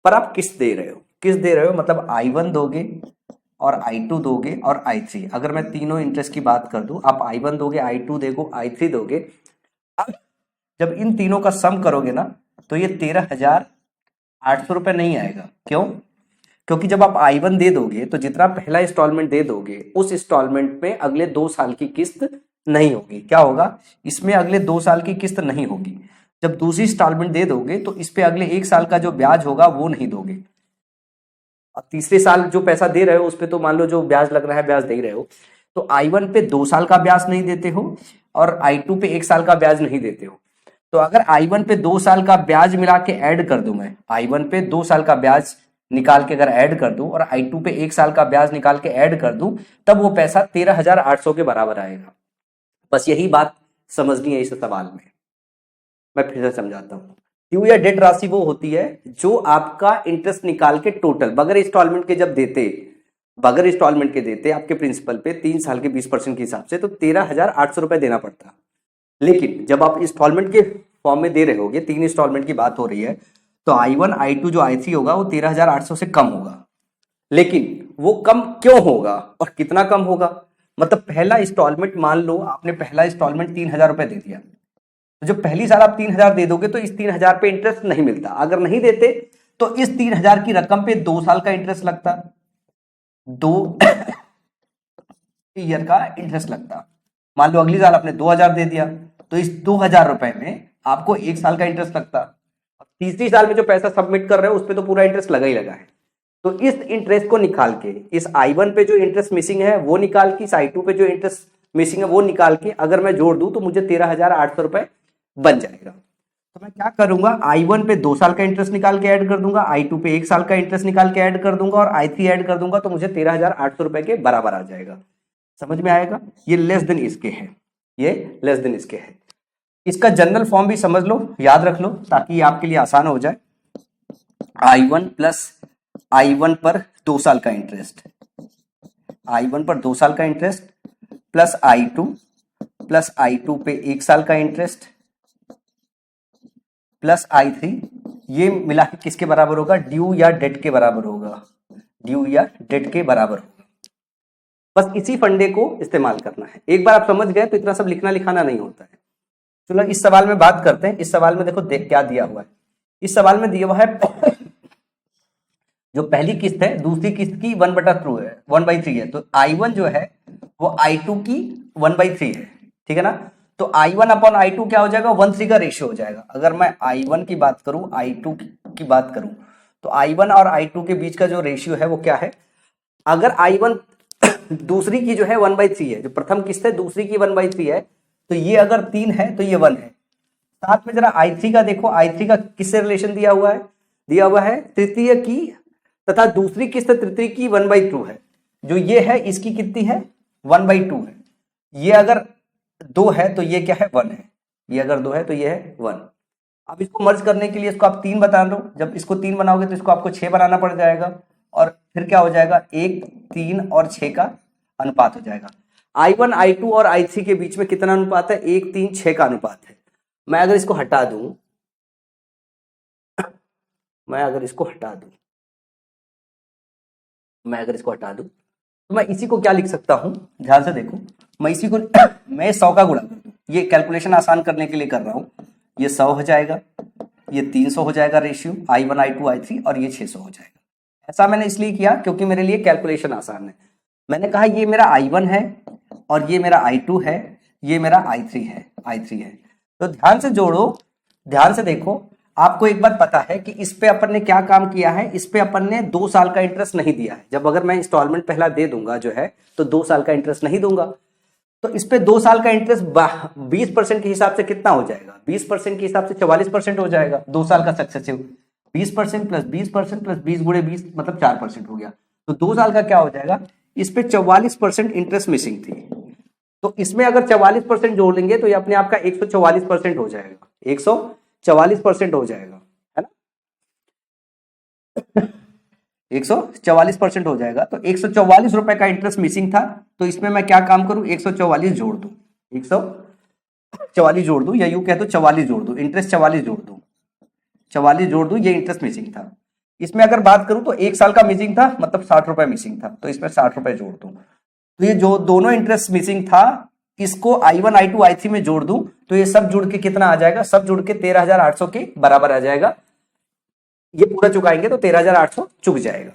पर आप किस्त दे रहे हो, किस्त दे रहे हो मतलब I1 दोगे और I2 दोगे और I3। अगर मैं तीनों इंटरेस्ट की बात कर दूं, आप I1 दोगे, I2 दोगे, I3 दोगे। अब जब इन तीनों का सम करोगे ना तो ये 13,800 रुपए नहीं आएगा। क्यों? क्योंकि जब आप I1 दे दोगे तो जितना पहला इंस्टॉलमेंट दे दोगे उस इंस्टॉलमेंट में अगले 2 साल की किस्त नहीं होगी। क्या होगा, इसमें अगले 2 साल की किस्त नहीं होगी। जब दूसरी इंस्टॉलमेंट दे दोगे तो इस पे अगले 1 साल का जो ब्याज होगा वो नहीं दोगे। अब तीसरे साल जो पैसा दे रहे हो उस पे तो मान लो जो ब्याज लग रहा है ब्याज दे रहे हो, तो I1 पे 2 साल का ब्याज नहीं देते हो और I2 पे 1 साल का ब्याज नहीं देते हो। तो अगर I1 पे 2 साल का ब्याज मिला के ऐड कर दूं, मैं I1 पे 2 साल का ब्याज निकाल के अगर ऐड कर दूं और I2 पे 1 साल का ब्याज निकाल के ऐड कर दूं, तब वो पैसा 13,800 के बराबर आएगा। बस यही बात समझनी है इस सवाल में। मैं फिर से समझाता हूं। ड्यू या डेट राशि वो होती है जो आपका इंटरेस्ट निकाल के टोटल बगैर इंस्टॉलमेंट के जब देते, बगैर इंस्टॉलमेंट के देते आपके प्रिंसिपल पे 3 साल के 20% के हिसाब से, तो 13,800 रुपए देना पड़ता। लेकिन जब आप इंस्टॉलमेंट के फॉर्म में दे रहे होगे, 3 इंस्टॉलमेंट की बात हो रही है, तो I1 I2 जो I3 होगा वो 13,800 से कम होगा। लेकिन वो कम क्यों होगा और कितना कम होगा, मतलब पहला इंस्टॉलमेंट, मान लो आपने पहला इंस्टॉलमेंट 3,000 रुपए दे दिया, तो जब पहली साल आप 3,000 दे दोगे तो इस 3,000 पे इंटरेस्ट नहीं मिलता। अगर नहीं देते तो इस 3,000 की रकम पे 2 साल का इंटरेस्ट लगता, 2 ईयर का इंटरेस्ट लगता। मान लो अगली साल आपने 2,000 दे दिया तो इस 2,000 रुपए में आपको 1 साल का इंटरेस्ट लगता। तीसरी साल में जो पैसा सबमिट कर रहे हो उस पे तो पूरा इंटरेस्ट लगा ही लगा है। तो इस इंटरेस्ट को निकाल के, इस I1 पे जो इंटरेस्ट मिसिंग है वो निकाल के, इस I2 पे जो इंटरेस्ट मिसिंग है वो निकाल के अगर मैं जोड़ दूं तो मुझे 13,800 रुपए बन जाएगा। तो मैं क्या करूंगा, I1 पे 2 साल का इंटरेस्ट निकाल के ऐड कर दूंगा, I2 पे 1 साल का इंटरेस्ट निकाल के ऐड कर दूंगा और I3 ऐड कर दूंगा, तो मुझे 13,800 रुपए के बराबर आ जाएगा। समझ में आएगा, ये लेस देन इसके है, ये लेस देन इसके है। इसका जनरल फॉर्म भी समझ लो, याद रख लो ताकि ये आपके लिए आसान हो जाए। I1 प्लस I1 पर 2 साल का इंटरेस्ट, I1 पर 2 साल का इंटरेस्ट प्लस I2 पे 1 साल का इंटरेस्ट प्लस I3, ये मिला के किसके बराबर होगा, ड्यू या डेट के बराबर होगा, ड्यू या डेट के बराबर होगा। बस इसी फंडे को इस्तेमाल करना है। एक बार आप समझ गए तो इतना सब लिखना लिखाना नहीं होता है। चलो इस सवाल में बात करते हैं। इस सवाल में देखो क्या दिया हुआ है। इस सवाल में दिया हुआ है जो पहली किस्त है दूसरी किस्त की 1/3 है, तो I1 जो है वो I2 की 1/3 है, ठीक है ना। तो I1 अपॉन I2 क्या हो जाएगा, 1:3 का रेशियो हो जाएगा। अगर मैं I1 की बात करूं, I2 की बात करूं, तो I1 और I2 के बीच का जो रेशियो है वो क्या है, अगर I1 दूसरी की जो है 1/3 है, जो प्रथम किस्त है दूसरी की 1/3 है, तो ये अगर 3 है तो ये 1 है। साथ में जरा I3 का देखो, I3 का किससे रिलेशन दिया हुआ है तृतीय की, तथा दूसरी किस्त तृतीय की 1/2 है। जो ये है इसकी कितनी है, 1/2 है। ये अगर 2 है तो ये क्या है, 1 है। ये अगर 2 है तो ये है 1। अब इसको मर्ज करने के लिए इसको आप 3 बता दो। जब इसको 3 बनाओगे तो इसको आपको 6 बनाना पड़ जाएगा, और फिर क्या हो जाएगा, 1, 3 और 6 का अनुपात हो जाएगा। I1, I2 और I3 के बीच में कितना अनुपात है, 1, 3, 6 का अनुपात है। मैं अगर इसको हटा दूं तो मैं इसी को क्या लिख सकता हूं, ध्यान से देखो। मैं इसी को मैं 100 का गुणा कर दूं, ये कैलकुलेशन आसान करने के लिए कर रहा हूं। ये 100 हो जाएगा, ये 300 हो जाएगा रेशियो I1, I2, I3, और ये 600 हो जाएगा। ऐसा मैंने इसलिए किया क्योंकि मेरे लिए कैलकुलेशन आसान है। मैंने कहा ये मेरा I1 है और ये मेरा I2 है, ये मेरा I3 है। तो ध्यान से जोड़ो, ध्यान से देखो। आपको एक बात पता है कि इस पे अपन ने क्या काम किया है, इस पे अपन ने 2 साल का इंटरेस्ट नहीं दिया है। जब अगर मैं इंस्टॉलमेंट पहला दे दूंगा जो है, तो 2 साल का इंटरेस्ट नहीं दूंगा। तो इस पे 2 साल का इंटरेस्ट 20% के हिसाब से कितना हो जाएगा, 20% के हिसाब से 44% हो जाएगा। 2 साल का सक्सेसिव 20% प्लस 20% प्लस 20 गुणे 20 मतलब 4% हो गया। तो 2 साल का क्या हो जाएगा, इस पे 44% इंटरेस्ट मिसिंग थी। तो इसमें अगर 44% जोड़ लेंगे तो ये अपने आप का 144% हो जाएगा, 144% हो जाएगा, है ना। 144% हो जाएगा। तो 144 रुपए का इंटरेस्ट मिसिंग था, तो इसमें मैं क्या काम करूं, 144 जोड़ दूं, 144 जोड़ दूं, या यूं कह दो 44 जोड़ दूं, इंटरेस्ट 44 जोड़ दूं, 44 जोड़ दूं, ये इंटरेस्ट मिसिंग था। इसमें अगर बात करूं तो 1 साल का मिसिंग था, मतलब 60 रुपए मिसिंग था, तो इसमें 60 रुपए जोड़ दूं। तो ये जो दोनों इंटरेस्ट मिसिंग था, इसको I1, I2, I3 में जोड़ दूं, तो ये सब जुड़ के कितना आ जाएगा, सब जुड़ के 13,800 के बराबर आ जाएगा। ये पूरा चुकाएंगे तो 13,800 चुक जाएगा।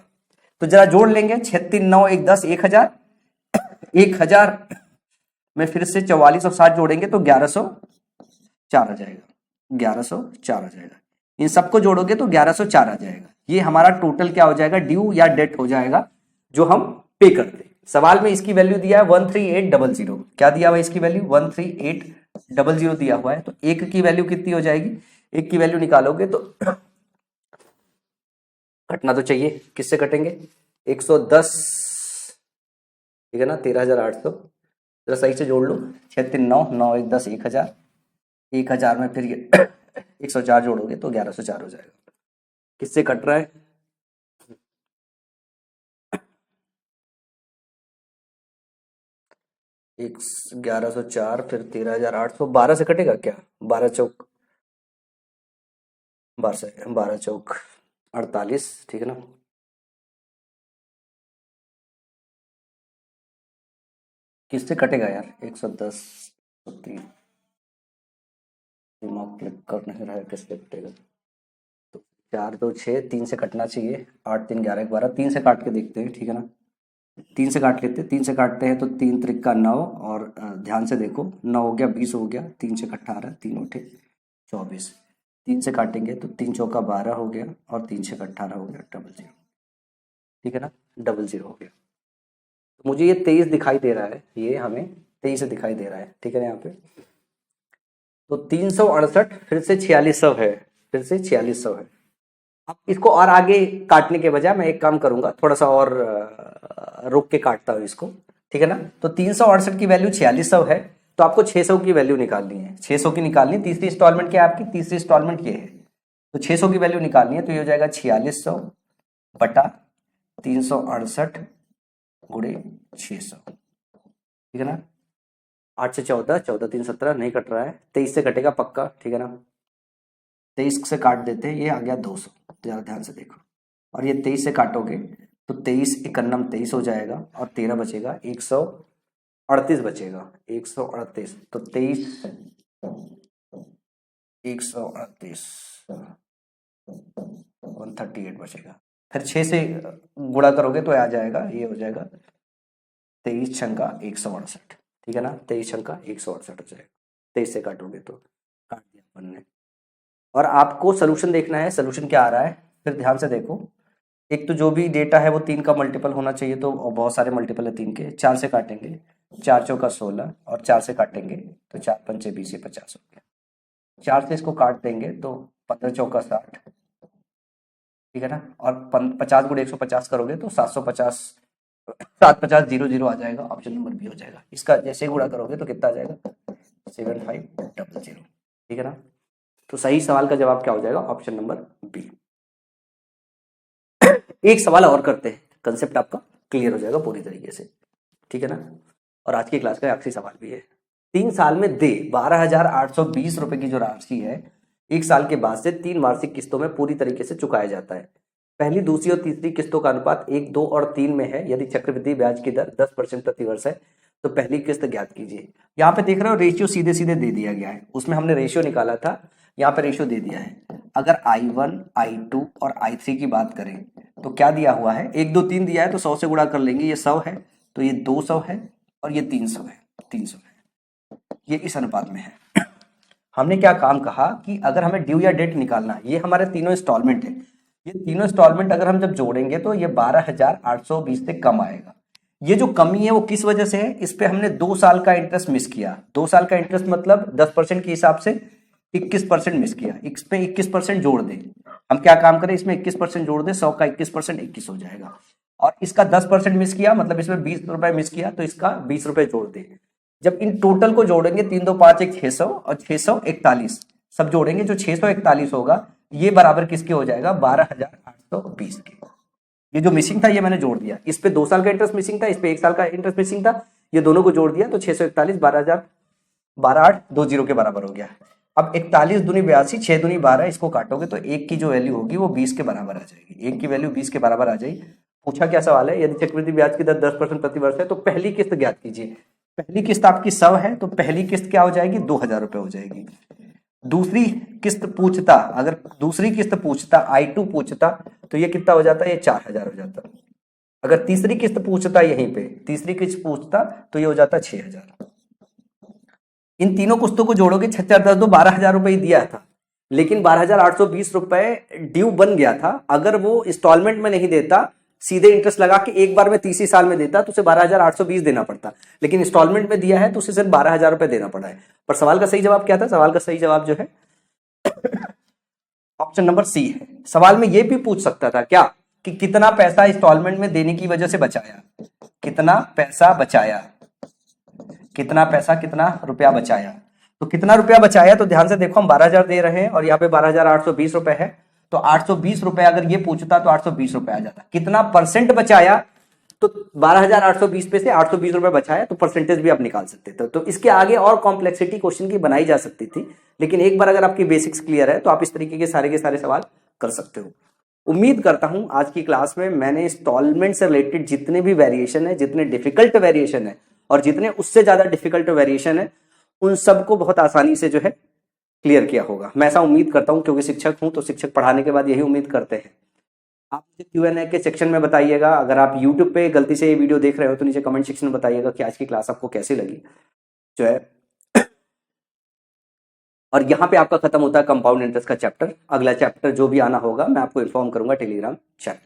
तो जरा जोड़ लेंगे, 6 3 9 1 10 1000 1000 में फिर से 44 और 60 जोड़ेंगे तो 1104 आ जाएगा, 1104 आ जाएगा। इन सबको जोड़ोगे तो 1104 आ जाएगा। ये हमारा टोटल क्या हो जाएगा, ड्यू या डेट हो जाएगा, जो हम पे करते। सवाल में इसकी वैल्यू दिया है 13800। क्या दिया हुआ है इसकी वैल्यू, 13800 दिया हुआ है। तो एक की वैल्यू कितनी हो जाएगी, एक की वैल्यू निकालोगे तो कटना तो चाहिए, किससे कटेंगे, 110, ठीक है ना, 13,800। जरा सही से जोड़ लो, 6 3 9 9 1 10 1000, 1000 में फिर ये 104 जोड़ोगे तो 1104 हो जाएगा। किससे कट रहा है, एक 1104 फिर 13,800, 12 से कटेगा क्या, 12 चौक 12 चौक 48, ठीक है ना। किससे कटेगा यार, 110, 3, दिमाग क्लिक कर नहीं रहा है, किससे कटेगा। तो 4 2 6, 3 से कटना चाहिए, 8 3 11 12, 3 से काट के देखते हैं, ठीक है ना। 3 से काट लेते हैं, 3 से काटते हैं तो 3 त्रिका 9, और ध्यान से देखो 9 हो गया 20 हो गया, 3 से 18, 3 उठे 24, 3 से काटेंगे तो 3 चौका 12 हो गया, और 3 से 18 हो गया 00, ठीक है ना, 00 हो गया। तो मुझे ये 23 दिखाई दे रहा है, ये हमें 23 दिखाई दे रहा है, ठीक है ना। यहाँ पे तो 368 फिर से 4600 है, फिर से 4600 है। अब इसको और आगे काटने के बजाय मैं एक काम करूंगा, थोड़ा सा और रुक के काटता हूँ इसको, ठीक है ना। तो 368 की वैल्यू 4600 है, तो आपको 600 की वैल्यू निकालनी है, 600 की निकालनी। तीसरी इंस्टॉलमेंट क्या है आपकी, तीसरी इंस्टॉलमेंट ये है, तो 600 की वैल्यू निकालनी है, तो ये हो जाएगा 4600 बटा 368 गुणे 600, ठीक है ना। 8 से 14, 14 3 17 नहीं कट रहा है, 23 से कटेगा पक्का, ठीक है ना। 23 से काट देते हैं, ये आ गया 200, जरा ध्यान से देखो। और ये 23 से काटोगे तो 23 इकन्नम 23 हो जाएगा, और 13 बचेगा, 138 बचेगा, 138। तो 23 138 138 बचेगा। फिर 6 से गुणा करोगे तो आ जाएगा, ये हो जाएगा 23 छंका 168, ठीक है ना। 23 छंका 168 हो जाएगा, 23 से काटोगे तो, काट दिया अपन ने। और आपको सोल्यूशन देखना है, सोल्यूशन क्या आ रहा है, फिर ध्यान से देखो। एक तो जो भी डेटा है वो 3 का मल्टीपल होना चाहिए, तो बहुत सारे मल्टीपल है 3 के। 4 से काटेंगे, 4 चौका 16, और 4 से काटेंगे तो 4 पंचे 20, 50 हो गया। 4 से इसको काट देंगे तो 15 चौका 60, ठीक है ना। और 50 गुणे 150 करोगे तो 750, 75000 आ जाएगा, ऑप्शन नंबर बी हो जाएगा। इसका जैसे गुणा करोगे तो कितना आ जाएगा, 7500, ठीक है ना। तो सही सवाल का जवाब क्या हो जाएगा, ऑप्शन नंबर बी। एक सवाल और करते हैं, कंसेप्ट आपका क्लियर हो जाएगा पूरी तरीके से, ठीक है ना। और आज की क्लास का आखिरी सवाल भी है। 3 साल में दे 12,820 रुपए की जो राशि है, 1 साल के बाद से 3 वार्षिक किस्तों में पूरी तरीके से चुकाया जाता है। पहली, दूसरी और तीसरी किस्तों का अनुपात 1, 2 और 3 में है। यदि चक्रवृद्धि ब्याज की दर 10% प्रति वर्ष है तो पहली किस्त ज्ञात कीजिए। यहाँ पे देख रहे हो रेशियो सीधे सीधे दे दिया गया है, उसमें हमने रेशियो निकाला था, यहाँ पे रेशियो दे दिया है। अगर I1, I2 और I3 की बात करें तो क्या दिया हुआ है, 1, 2, 3 दिया है तो 100 से गुणा कर लेंगे, ये 100 है, तो ये 200 है, और ये 300 है, 300 है, ये इस अनुपात में है। हमने क्या काम कहा कि अगर हमें ड्यू या डेट निकालना है, ये हमारे तीनों इंस्टॉलमेंट है, ये तीनों इंस्टॉलमेंट अगर हम जब जोड़ेंगे तो ये 12,820 से कम आएगा। ये जो कमी है वो किस वजह से है, इस पे हमने 2 साल का इंटरेस्ट मिस किया। 2 साल का इंटरेस्ट मतलब 10% के हिसाब से 21% मिस किया, इस पे 21% जोड़ दे। हम क्या काम करें, इसमें 21% जोड़ दे, 100 का 21% 21 हो जाएगा। और इसका 10% मिस किया मतलब इसमें 20 रुपए मिस किया, तो इसका 20 रुपए जोड़ दे। जब इन टोटल को जोड़ेंगे, 3 2 5 1 600 और 641 सब जोड़ेंगे, जो 641 होगा ये बराबर किसके हो जाएगा, 12,820 के। ये जो मिसिंग था ये मैंने जोड़ दिया, इस पे 2 साल का इंटरेस्ट मिसिंग था, इस पे 1 साल का इंटरेस्ट मिसिंग था, ये दोनों को जोड़ दिया तो 641 12,820 के बराबर हो गया। अब 41 दूनी 82, 6 दूनी 12, इसको काटोगे तो 1 की जो वैल्यू होगी वो 20 के बराबर आ जाएगी। 1 की वैल्यू 20 के बराबर आ जाएगी। पूछा क्या सवाल है, यदि चक्रवृद्धि ब्याज की दर 10% प्रति वर्ष है तो पहली किस्त ज्ञात कीजिए। पहली किस्त आपकी 100 है, तो पहली किस्त क्या हो जाएगी, 2,000 रुपए हो जाएगी। दूसरी किस्त पूछता, अगर दूसरी किस्त पूछता, I2 पूछता, तो ये कितना हो जाता है, ये 4,000 हो जाता। अगर तीसरी किस्त पूछता, यहीं पे तीसरी किस्त पूछता तो ये हो जाता 6,000। इन तीनों किस्तों को जोड़ोगे, 6,10 दो 12,000 रुपए ही दिया था, लेकिन 12,820 रुपए ड्यू बन गया था। अगर वो इंस्टॉलमेंट में नहीं देता, सीधे इंटरेस्ट लगा के एक बार में तीसरी साल में देता, तो उसे 12,820 देना पड़ता, लेकिन इंस्टॉलमेंट में दिया है तो उसे सिर्फ 12,000 रुपए देना पड़ा है। पर सवाल का सही जवाब क्या था, सवाल का सही जवाब जो है ऑप्शन नंबर सी है। सवाल में यह भी पूछ सकता था क्या, कि कितना पैसा इंस्टॉलमेंट में देने की वजह से बचाया, कितना पैसा बचाया, कितना पैसा, कितना रुपया बचाया। तो कितना रुपया बचाया, तो ध्यान से देखो, हम 12,000 दे रहे हैं और यहाँ पे 12,820 रुपए है, तो 820 रुपए अगर ये पूछता तो 820 रुपए आ जाता। कितना परसेंट बचाया, तो 12,820 पे से 820 रुपए बचाया, तो परसेंटेज भी आप निकाल सकते थे। तो इसके आगे और कॉम्प्लेक्सिटी क्वेश्चन की बनाई जा सकती थी, लेकिन एक बार अगर आपकी बेसिक्स क्लियर है तो आप इस तरीके के सारे सवाल कर सकते हो। उम्मीद करता हूं आज की क्लास में मैंने इंस्टॉलमेंट से रिलेटेड जितने भी वेरिएशन है, जितने डिफिकल्ट वेरिएशन है और जितने उससे ज्यादा डिफिकल्ट वेरिएशन है, उन सबको बहुत आसानी से जो है क्लियर किया होगा। मैं ऐसा उम्मीद करता हूं, क्योंकि शिक्षक हूं तो शिक्षक पढ़ाने के बाद यही उम्मीद करते हैं। आप मुझे Q&A के सेक्शन में बताइएगा। अगर आप YouTube पे गलती से ये वीडियो देख रहे हो तो नीचे कमेंट सेक्शन में बताइएगा कि आज की क्लास आपको कैसी लगी जो है। और यहाँ पे आपका खत्म होता है कंपाउंड इंटरेस्ट का चैप्टर। अगला चैप्टर जो भी आना होगा मैं आपको इन्फॉर्म करूंगा टेलीग्राम चैट।